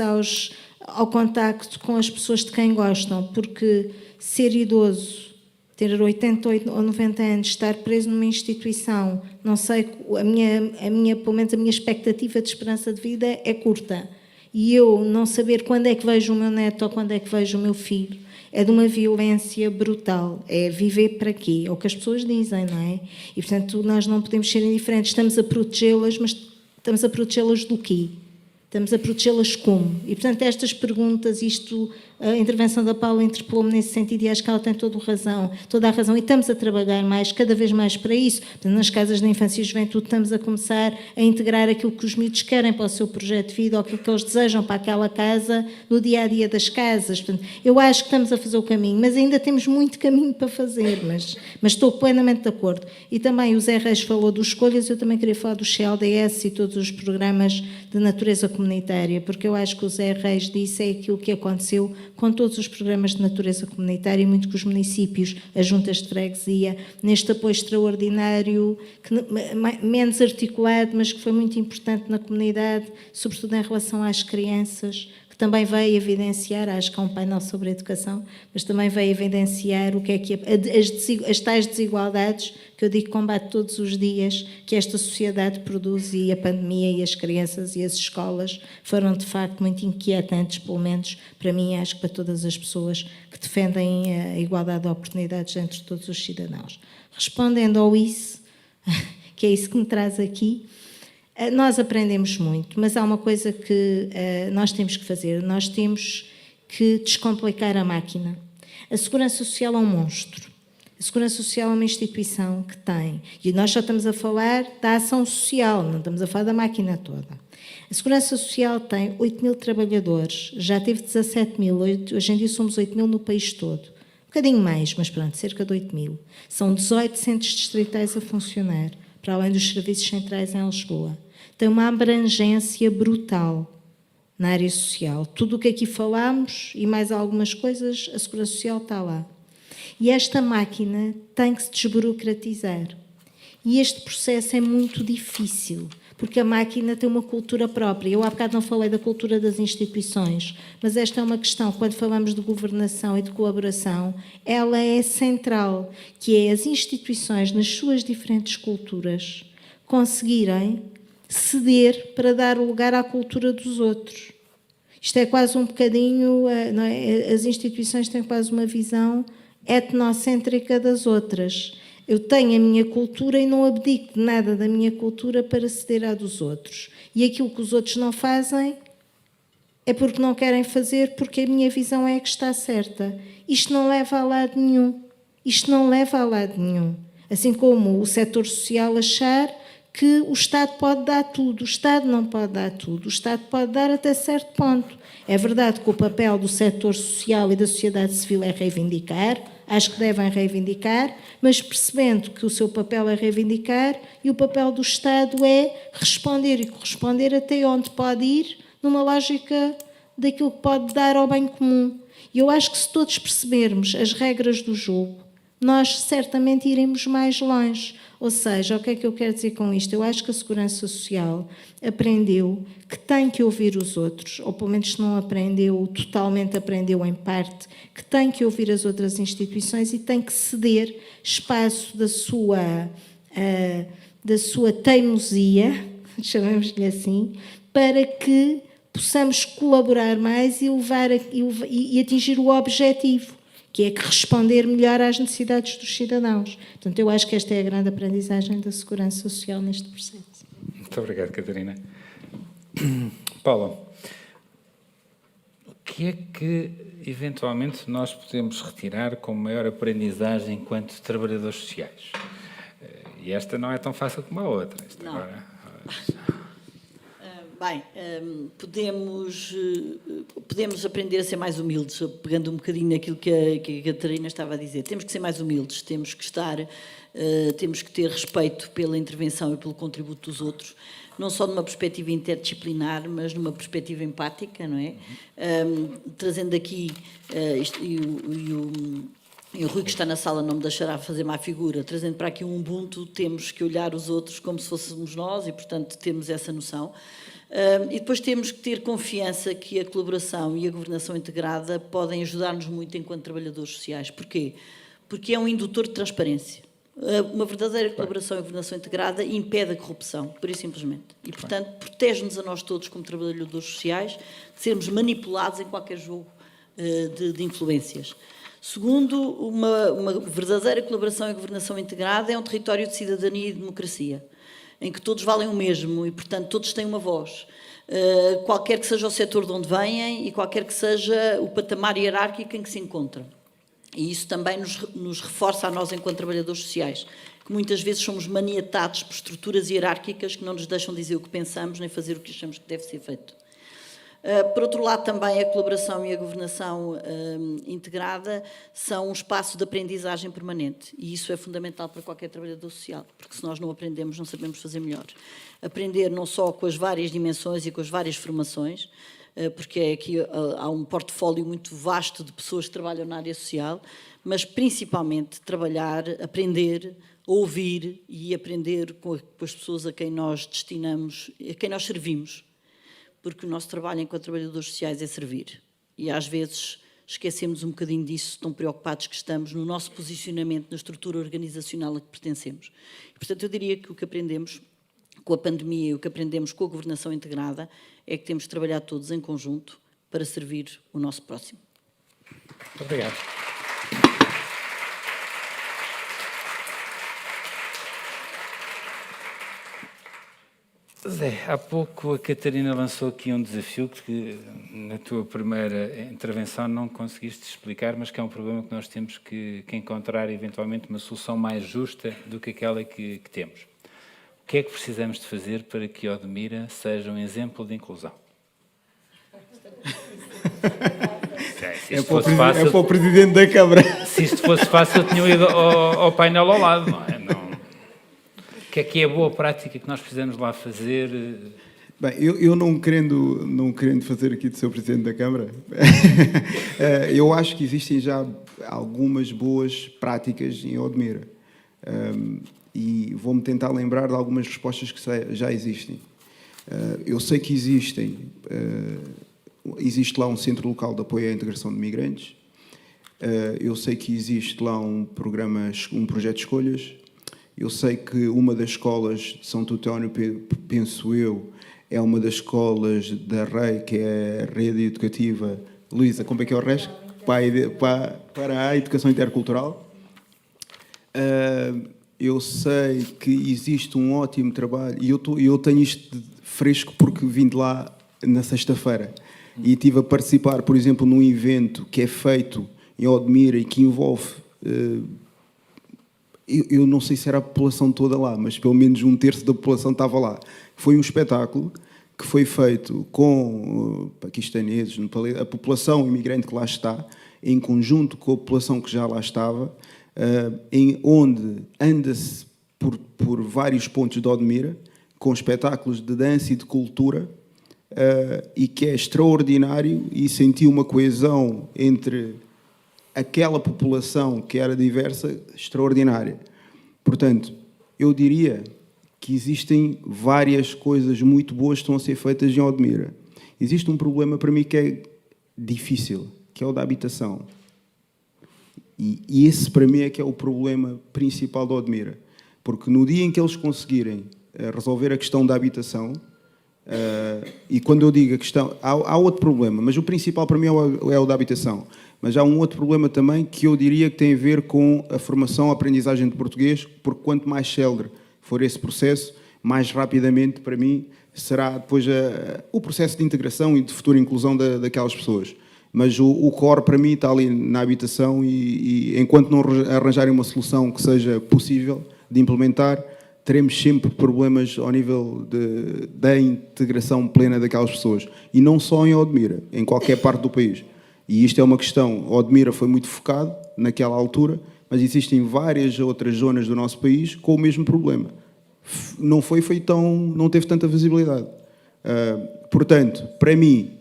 ao contacto com as pessoas de quem gostam, porque ser idoso, ter 80 ou 90 anos, estar preso numa instituição, não sei, pelo menos a minha expectativa de esperança de vida é curta. E eu não saber quando é que vejo o meu neto ou quando é que vejo o meu filho é de uma violência brutal. É viver para quê? É o que as pessoas dizem, não é? E, portanto, nós não podemos ser indiferentes. Estamos a protegê-las, mas estamos a protegê-las do quê? Estamos a protegê-las como? E, portanto, estas perguntas, a intervenção da Paula interpelou-me nesse sentido e acho que ela tem toda a razão, e estamos a trabalhar cada vez mais para isso. Portanto, nas casas de infância e juventude estamos a começar a integrar aquilo que os miúdos querem para o seu projeto de vida ou aquilo que eles desejam para aquela casa no dia-a-dia das casas. Portanto, eu acho que estamos a fazer o caminho, mas ainda temos muito caminho para fazer, mas estou plenamente de acordo. E também o Zé Reis falou dos escolhas, eu também queria falar do CLDS e todos os programas de natureza comunitária, porque eu acho que o Zé Reis disse é aquilo que aconteceu com todos os programas de natureza comunitária e muito com os municípios, as juntas de freguesia, neste apoio extraordinário, menos articulado, mas que foi muito importante na comunidade, sobretudo em relação às crianças, que também veio evidenciar, acho que há um painel sobre a educação, mas também veio evidenciar o que é que as tais desigualdades, que eu digo que combate todos os dias, que esta sociedade produz, e a pandemia e as crianças e as escolas foram de facto muito inquietantes, pelo menos para mim, acho que para todas as pessoas que defendem a igualdade de oportunidades entre todos os cidadãos. Respondendo ao isso, que é isso que me traz aqui, nós aprendemos muito, mas há uma coisa que nós temos que fazer, nós temos que descomplicar a máquina. A Segurança Social é um monstro. A Segurança Social é uma instituição que tem, e nós só estamos a falar da ação social, não estamos a falar da máquina toda. A Segurança Social tem 8 mil trabalhadores, já teve 17 mil, hoje em dia somos 8 mil no país todo. bocadinho mais, mas pronto, cerca de 8.000. São 18 centros distritais a funcionar, para além dos serviços centrais em Lisboa. Tem uma abrangência brutal na área social. Tudo o que aqui falámos e mais algumas coisas, a Segurança Social está lá. E esta máquina tem que se desburocratizar. E este processo é muito difícil, porque a máquina tem uma cultura própria. Eu há bocado não falei da cultura das instituições, mas esta é uma questão, quando falamos de governação e de colaboração, ela é central, que é as instituições, nas suas diferentes culturas, conseguirem ceder para dar lugar à cultura dos outros. Isto é quase um bocadinho, não é? As instituições têm quase uma visão etnocêntrica das outras. Eu tenho a minha cultura e não abdico de nada da minha cultura para ceder à dos outros. E aquilo que os outros não fazem é porque não querem fazer, porque a minha visão é a que está certa. Isto não leva a lado nenhum. Isto não leva a lado nenhum. Assim como o setor social achar que o Estado pode dar tudo. O Estado não pode dar tudo. O Estado pode dar até certo ponto. É verdade que o papel do setor social e da sociedade civil é reivindicar, acho que devem reivindicar, mas percebendo que o seu papel é reivindicar e o papel do Estado é responder e corresponder até onde pode ir, numa lógica daquilo que pode dar ao bem comum. E eu acho que se todos percebermos as regras do jogo, nós certamente iremos mais longe. Ou seja, o que é que eu quero dizer com isto? Eu acho que a Segurança Social aprendeu que tem que ouvir os outros, ou pelo menos se não aprendeu, totalmente aprendeu em parte, que tem que ouvir as outras instituições e tem que ceder espaço da sua teimosia, chamemos-lhe assim, para que possamos colaborar mais e atingir o objetivo, que é que responder melhor às necessidades dos cidadãos. Portanto, eu acho que esta é a grande aprendizagem da Segurança Social neste processo. Muito obrigado, Catarina. Paula, o que é que, eventualmente, nós podemos retirar como maior aprendizagem enquanto trabalhadores sociais? E esta não é tão fácil como a outra. Esta Não. Agora... Bem, podemos aprender a ser mais humildes, pegando um bocadinho naquilo que a Catarina estava a dizer. Temos que ser mais humildes, temos que ter respeito pela intervenção e pelo contributo dos outros, não só numa perspectiva interdisciplinar, mas numa perspectiva empática, não é? Trazendo aqui, e o Rui, que está na sala, não me deixará fazer má figura, trazendo para aqui um Ubuntu, temos que olhar os outros como se fôssemos nós e, portanto, temos essa noção. E depois temos que ter confiança que a colaboração e a governação integrada podem ajudar-nos muito enquanto trabalhadores sociais. Porquê? Porque é um indutor de transparência. Uma verdadeira colaboração e governação integrada impede a corrupção, pura e simplesmente. E, portanto, protege-nos a nós todos, como trabalhadores sociais, de sermos manipulados em qualquer jogo de influências. Segundo, uma verdadeira colaboração e governação integrada é um território de cidadania e democracia, em que todos valem o mesmo e, portanto, todos têm uma voz. Qualquer que seja o setor de onde vêm e qualquer que seja o patamar hierárquico em que se encontram. E isso também nos reforça a nós, enquanto trabalhadores sociais, que muitas vezes somos maniatados por estruturas hierárquicas que não nos deixam dizer o que pensamos nem fazer o que achamos que deve ser feito. Por outro lado, também a colaboração e a governação integrada são um espaço de aprendizagem permanente e isso é fundamental para qualquer trabalhador social, porque se nós não aprendemos, não sabemos fazer melhor. Aprender não só com as várias dimensões e com as várias formações, porque aqui há um portfólio muito vasto de pessoas que trabalham na área social, mas principalmente trabalhar, aprender, ouvir e aprender com as pessoas a quem nós destinamos, a quem nós servimos. Porque o nosso trabalho enquanto trabalhadores sociais é servir. E às vezes esquecemos um bocadinho disso, tão preocupados que estamos no nosso posicionamento na estrutura organizacional a que pertencemos. E, portanto, eu diria que o que aprendemos com a pandemia e o que aprendemos com a governação integrada é que temos de trabalhar todos em conjunto para servir o nosso próximo. Muito obrigado. Zé, há pouco a Catarina lançou aqui um desafio que na tua primeira intervenção não conseguiste explicar, mas que é um problema que nós temos que encontrar eventualmente uma solução mais justa do que aquela que temos. O que é que precisamos de fazer para que Odmira seja um exemplo de inclusão? Se isto fosse fácil, É para o Presidente da Câmara. se isto fosse fácil, eu tinha ido ao painel ao lado, não é? Não. O que é boa prática que nós precisamos lá fazer? Bem, eu não querendo fazer aqui de ser o Presidente da Câmara, eu acho que existem já algumas boas práticas em Odmira. E vou-me tentar lembrar de algumas respostas que já existem. Eu sei que existe lá um centro local de apoio à integração de migrantes. Eu sei que existe lá um projeto de escolhas. Eu sei que uma das escolas de São Teotónio, penso eu, é uma das escolas da REI, que é a Rede Educativa. Luísa, como é que é o resto? Para a Educação Intercultural. Eu sei que existe um ótimo trabalho, e eu tenho isto fresco porque vim de lá na sexta-feira. E estive a participar, por exemplo, num evento que é feito em Odmira e que envolve... Eu não sei se era a população toda lá, mas pelo menos 1/3 da população estava lá. Foi um espetáculo que foi feito com paquistaneses, a população imigrante que lá está, em conjunto com a população que já lá estava, onde anda-se por vários pontos de Odmira, com espetáculos de dança e de cultura, e que é extraordinário, e senti uma coesão entre aquela população que era diversa, extraordinária. Portanto, eu diria que existem várias coisas muito boas que estão a ser feitas em Odmira. Existe um problema para mim que é difícil, que é o da habitação. E esse para mim é que é o problema principal de Odmira. Porque no dia em que eles conseguirem resolver a questão da habitação, e quando eu digo a questão... Há outro problema, mas o principal para mim é o da habitação. Mas há um outro problema também que eu diria que tem a ver com a formação, a aprendizagem de português, porque quanto mais célere for esse processo, mais rapidamente, para mim, será depois o processo de integração e de futura inclusão daquelas pessoas. Mas o core, para mim, está ali na habitação e enquanto não arranjarem uma solução que seja possível de implementar, teremos sempre problemas ao nível da integração plena daquelas pessoas. E não só em Odmira, em qualquer parte do país. E isto é uma questão, Odmira foi muito focado naquela altura, mas existem várias outras zonas do nosso país com o mesmo problema. Não teve tanta visibilidade. Portanto, para mim,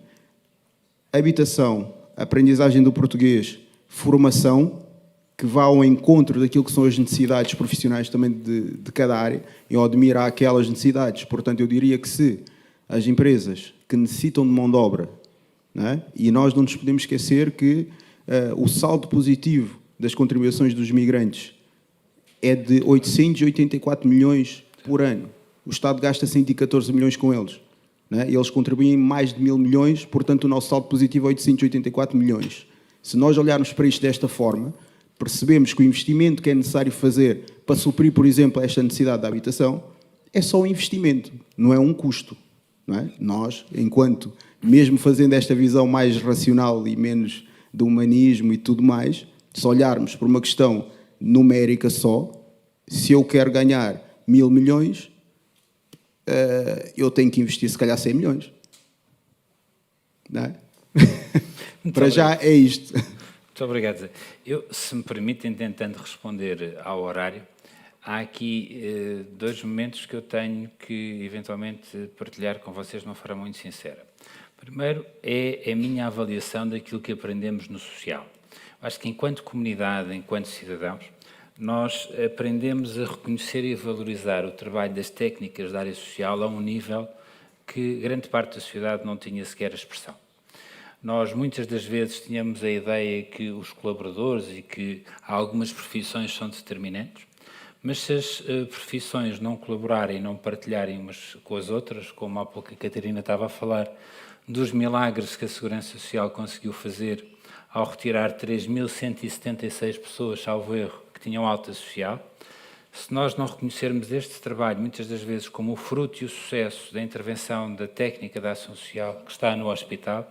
habitação, aprendizagem do português, formação, que vá ao encontro daquilo que são as necessidades profissionais também de cada área. Em Odmira há aquelas necessidades. Portanto, eu diria que se as empresas que necessitam de mão de obra, não é? E nós não nos podemos esquecer que o saldo positivo das contribuições dos migrantes é de 884 milhões por ano. O Estado gasta 114 milhões com eles. Não é? Eles contribuem mais de 1.000 milhões, portanto o nosso saldo positivo é 884 milhões. Se nós olharmos para isto desta forma, percebemos que o investimento que é necessário fazer para suprir, por exemplo, esta necessidade da habitação, é só um investimento, não é um custo. Não é? Nós, enquanto, mesmo fazendo esta visão mais racional e menos do humanismo e tudo mais, se olharmos por uma questão numérica só, se eu quero ganhar 1.000 milhões, eu tenho que investir se calhar 100 milhões. Não é? Para já é isto. Muito obrigado, Zé. Se me permitem, tentando responder ao horário, há aqui 2 momentos que eu tenho que eventualmente partilhar com vocês de uma forma muito sincera. Primeiro é a minha avaliação daquilo que aprendemos no social. Acho que enquanto comunidade, enquanto cidadãos, nós aprendemos a reconhecer e a valorizar o trabalho das técnicas da área social a um nível que grande parte da sociedade não tinha sequer a expressão. Nós, muitas das vezes, tínhamos a ideia que os colaboradores e que algumas profissões são determinantes, mas se as profissões não colaborarem, não partilharem umas com as outras, como há pouco a Catarina estava a falar, dos milagres que a Segurança Social conseguiu fazer ao retirar 3.176 pessoas, salvo erro, que tinham alta social, se nós não reconhecermos este trabalho, muitas das vezes, como o fruto e o sucesso da intervenção da técnica da ação social que está no hospital,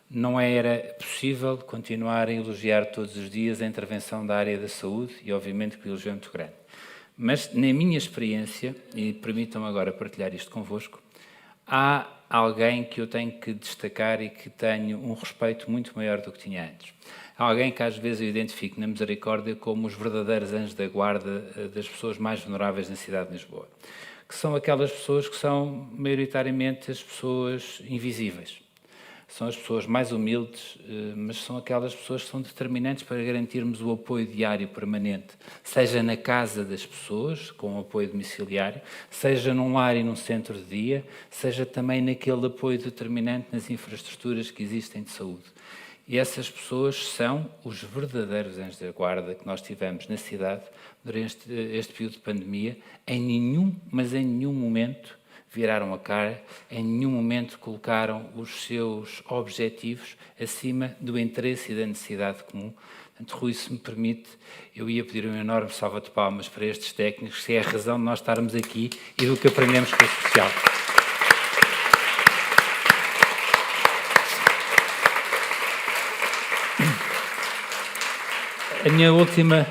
não era possível continuar a elogiar todos os dias a intervenção da área da saúde e, obviamente, que o elogio é muito grande. Mas, na minha experiência, e permitam-me agora partilhar isto convosco, há alguém que eu tenho que destacar e que tenho um respeito muito maior do que tinha antes. Há alguém que às vezes eu identifico na Misericórdia como os verdadeiros anjos da guarda das pessoas mais vulneráveis na cidade de Lisboa, que são aquelas pessoas que são maioritariamente as pessoas invisíveis. São as pessoas mais humildes, mas são aquelas pessoas que são determinantes para garantirmos o apoio diário permanente, seja na casa das pessoas, com o apoio domiciliário, seja num lar e num centro de dia, seja também naquele apoio determinante nas infraestruturas que existem de saúde. E essas pessoas são os verdadeiros anjos da guarda que nós tivemos na cidade durante este período de pandemia. Em nenhum momento viraram a cara, em nenhum momento colocaram os seus objetivos acima do interesse e da necessidade comum. Portanto, Rui, se me permite, eu ia pedir um enorme salva de palmas para estes técnicos, que é a razão de nós estarmos aqui e do que aprendemos com o social.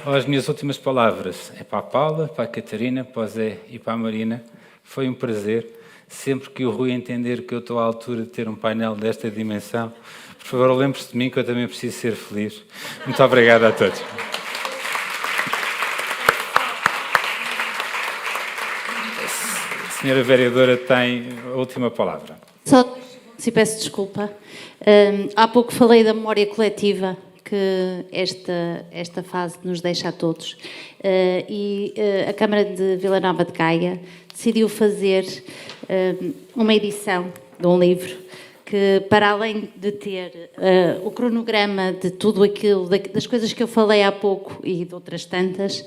As minhas últimas palavras é para a Paula, para a Catarina, para o Zé e para a Marina. Foi um prazer. Sempre que o Rui entender que eu estou à altura de ter um painel desta dimensão, por favor, lembre-se de mim que eu também preciso ser feliz. Muito obrigado a todos. A senhora vereadora tem a última palavra. Só se peço desculpa. Há pouco falei da memória coletiva que esta fase nos deixa a todos. A Câmara de Vila Nova de Gaia decidiu fazer uma edição de um livro que, para além de ter o cronograma de tudo aquilo, das coisas que eu falei há pouco e de outras tantas,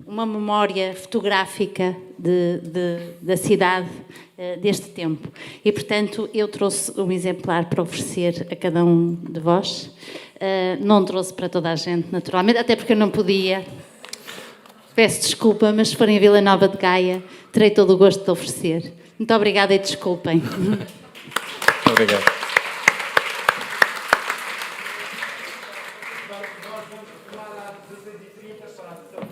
uma memória fotográfica da cidade deste tempo. E, portanto, eu trouxe um exemplar para oferecer a cada um de vós. Não trouxe para toda a gente, naturalmente, até porque eu não podia. Peço desculpa, mas se forem a Vila Nova de Gaia, terei todo o gosto de oferecer. Muito obrigada e desculpem. Muito obrigado. Nós vamos tomar às 16h30 para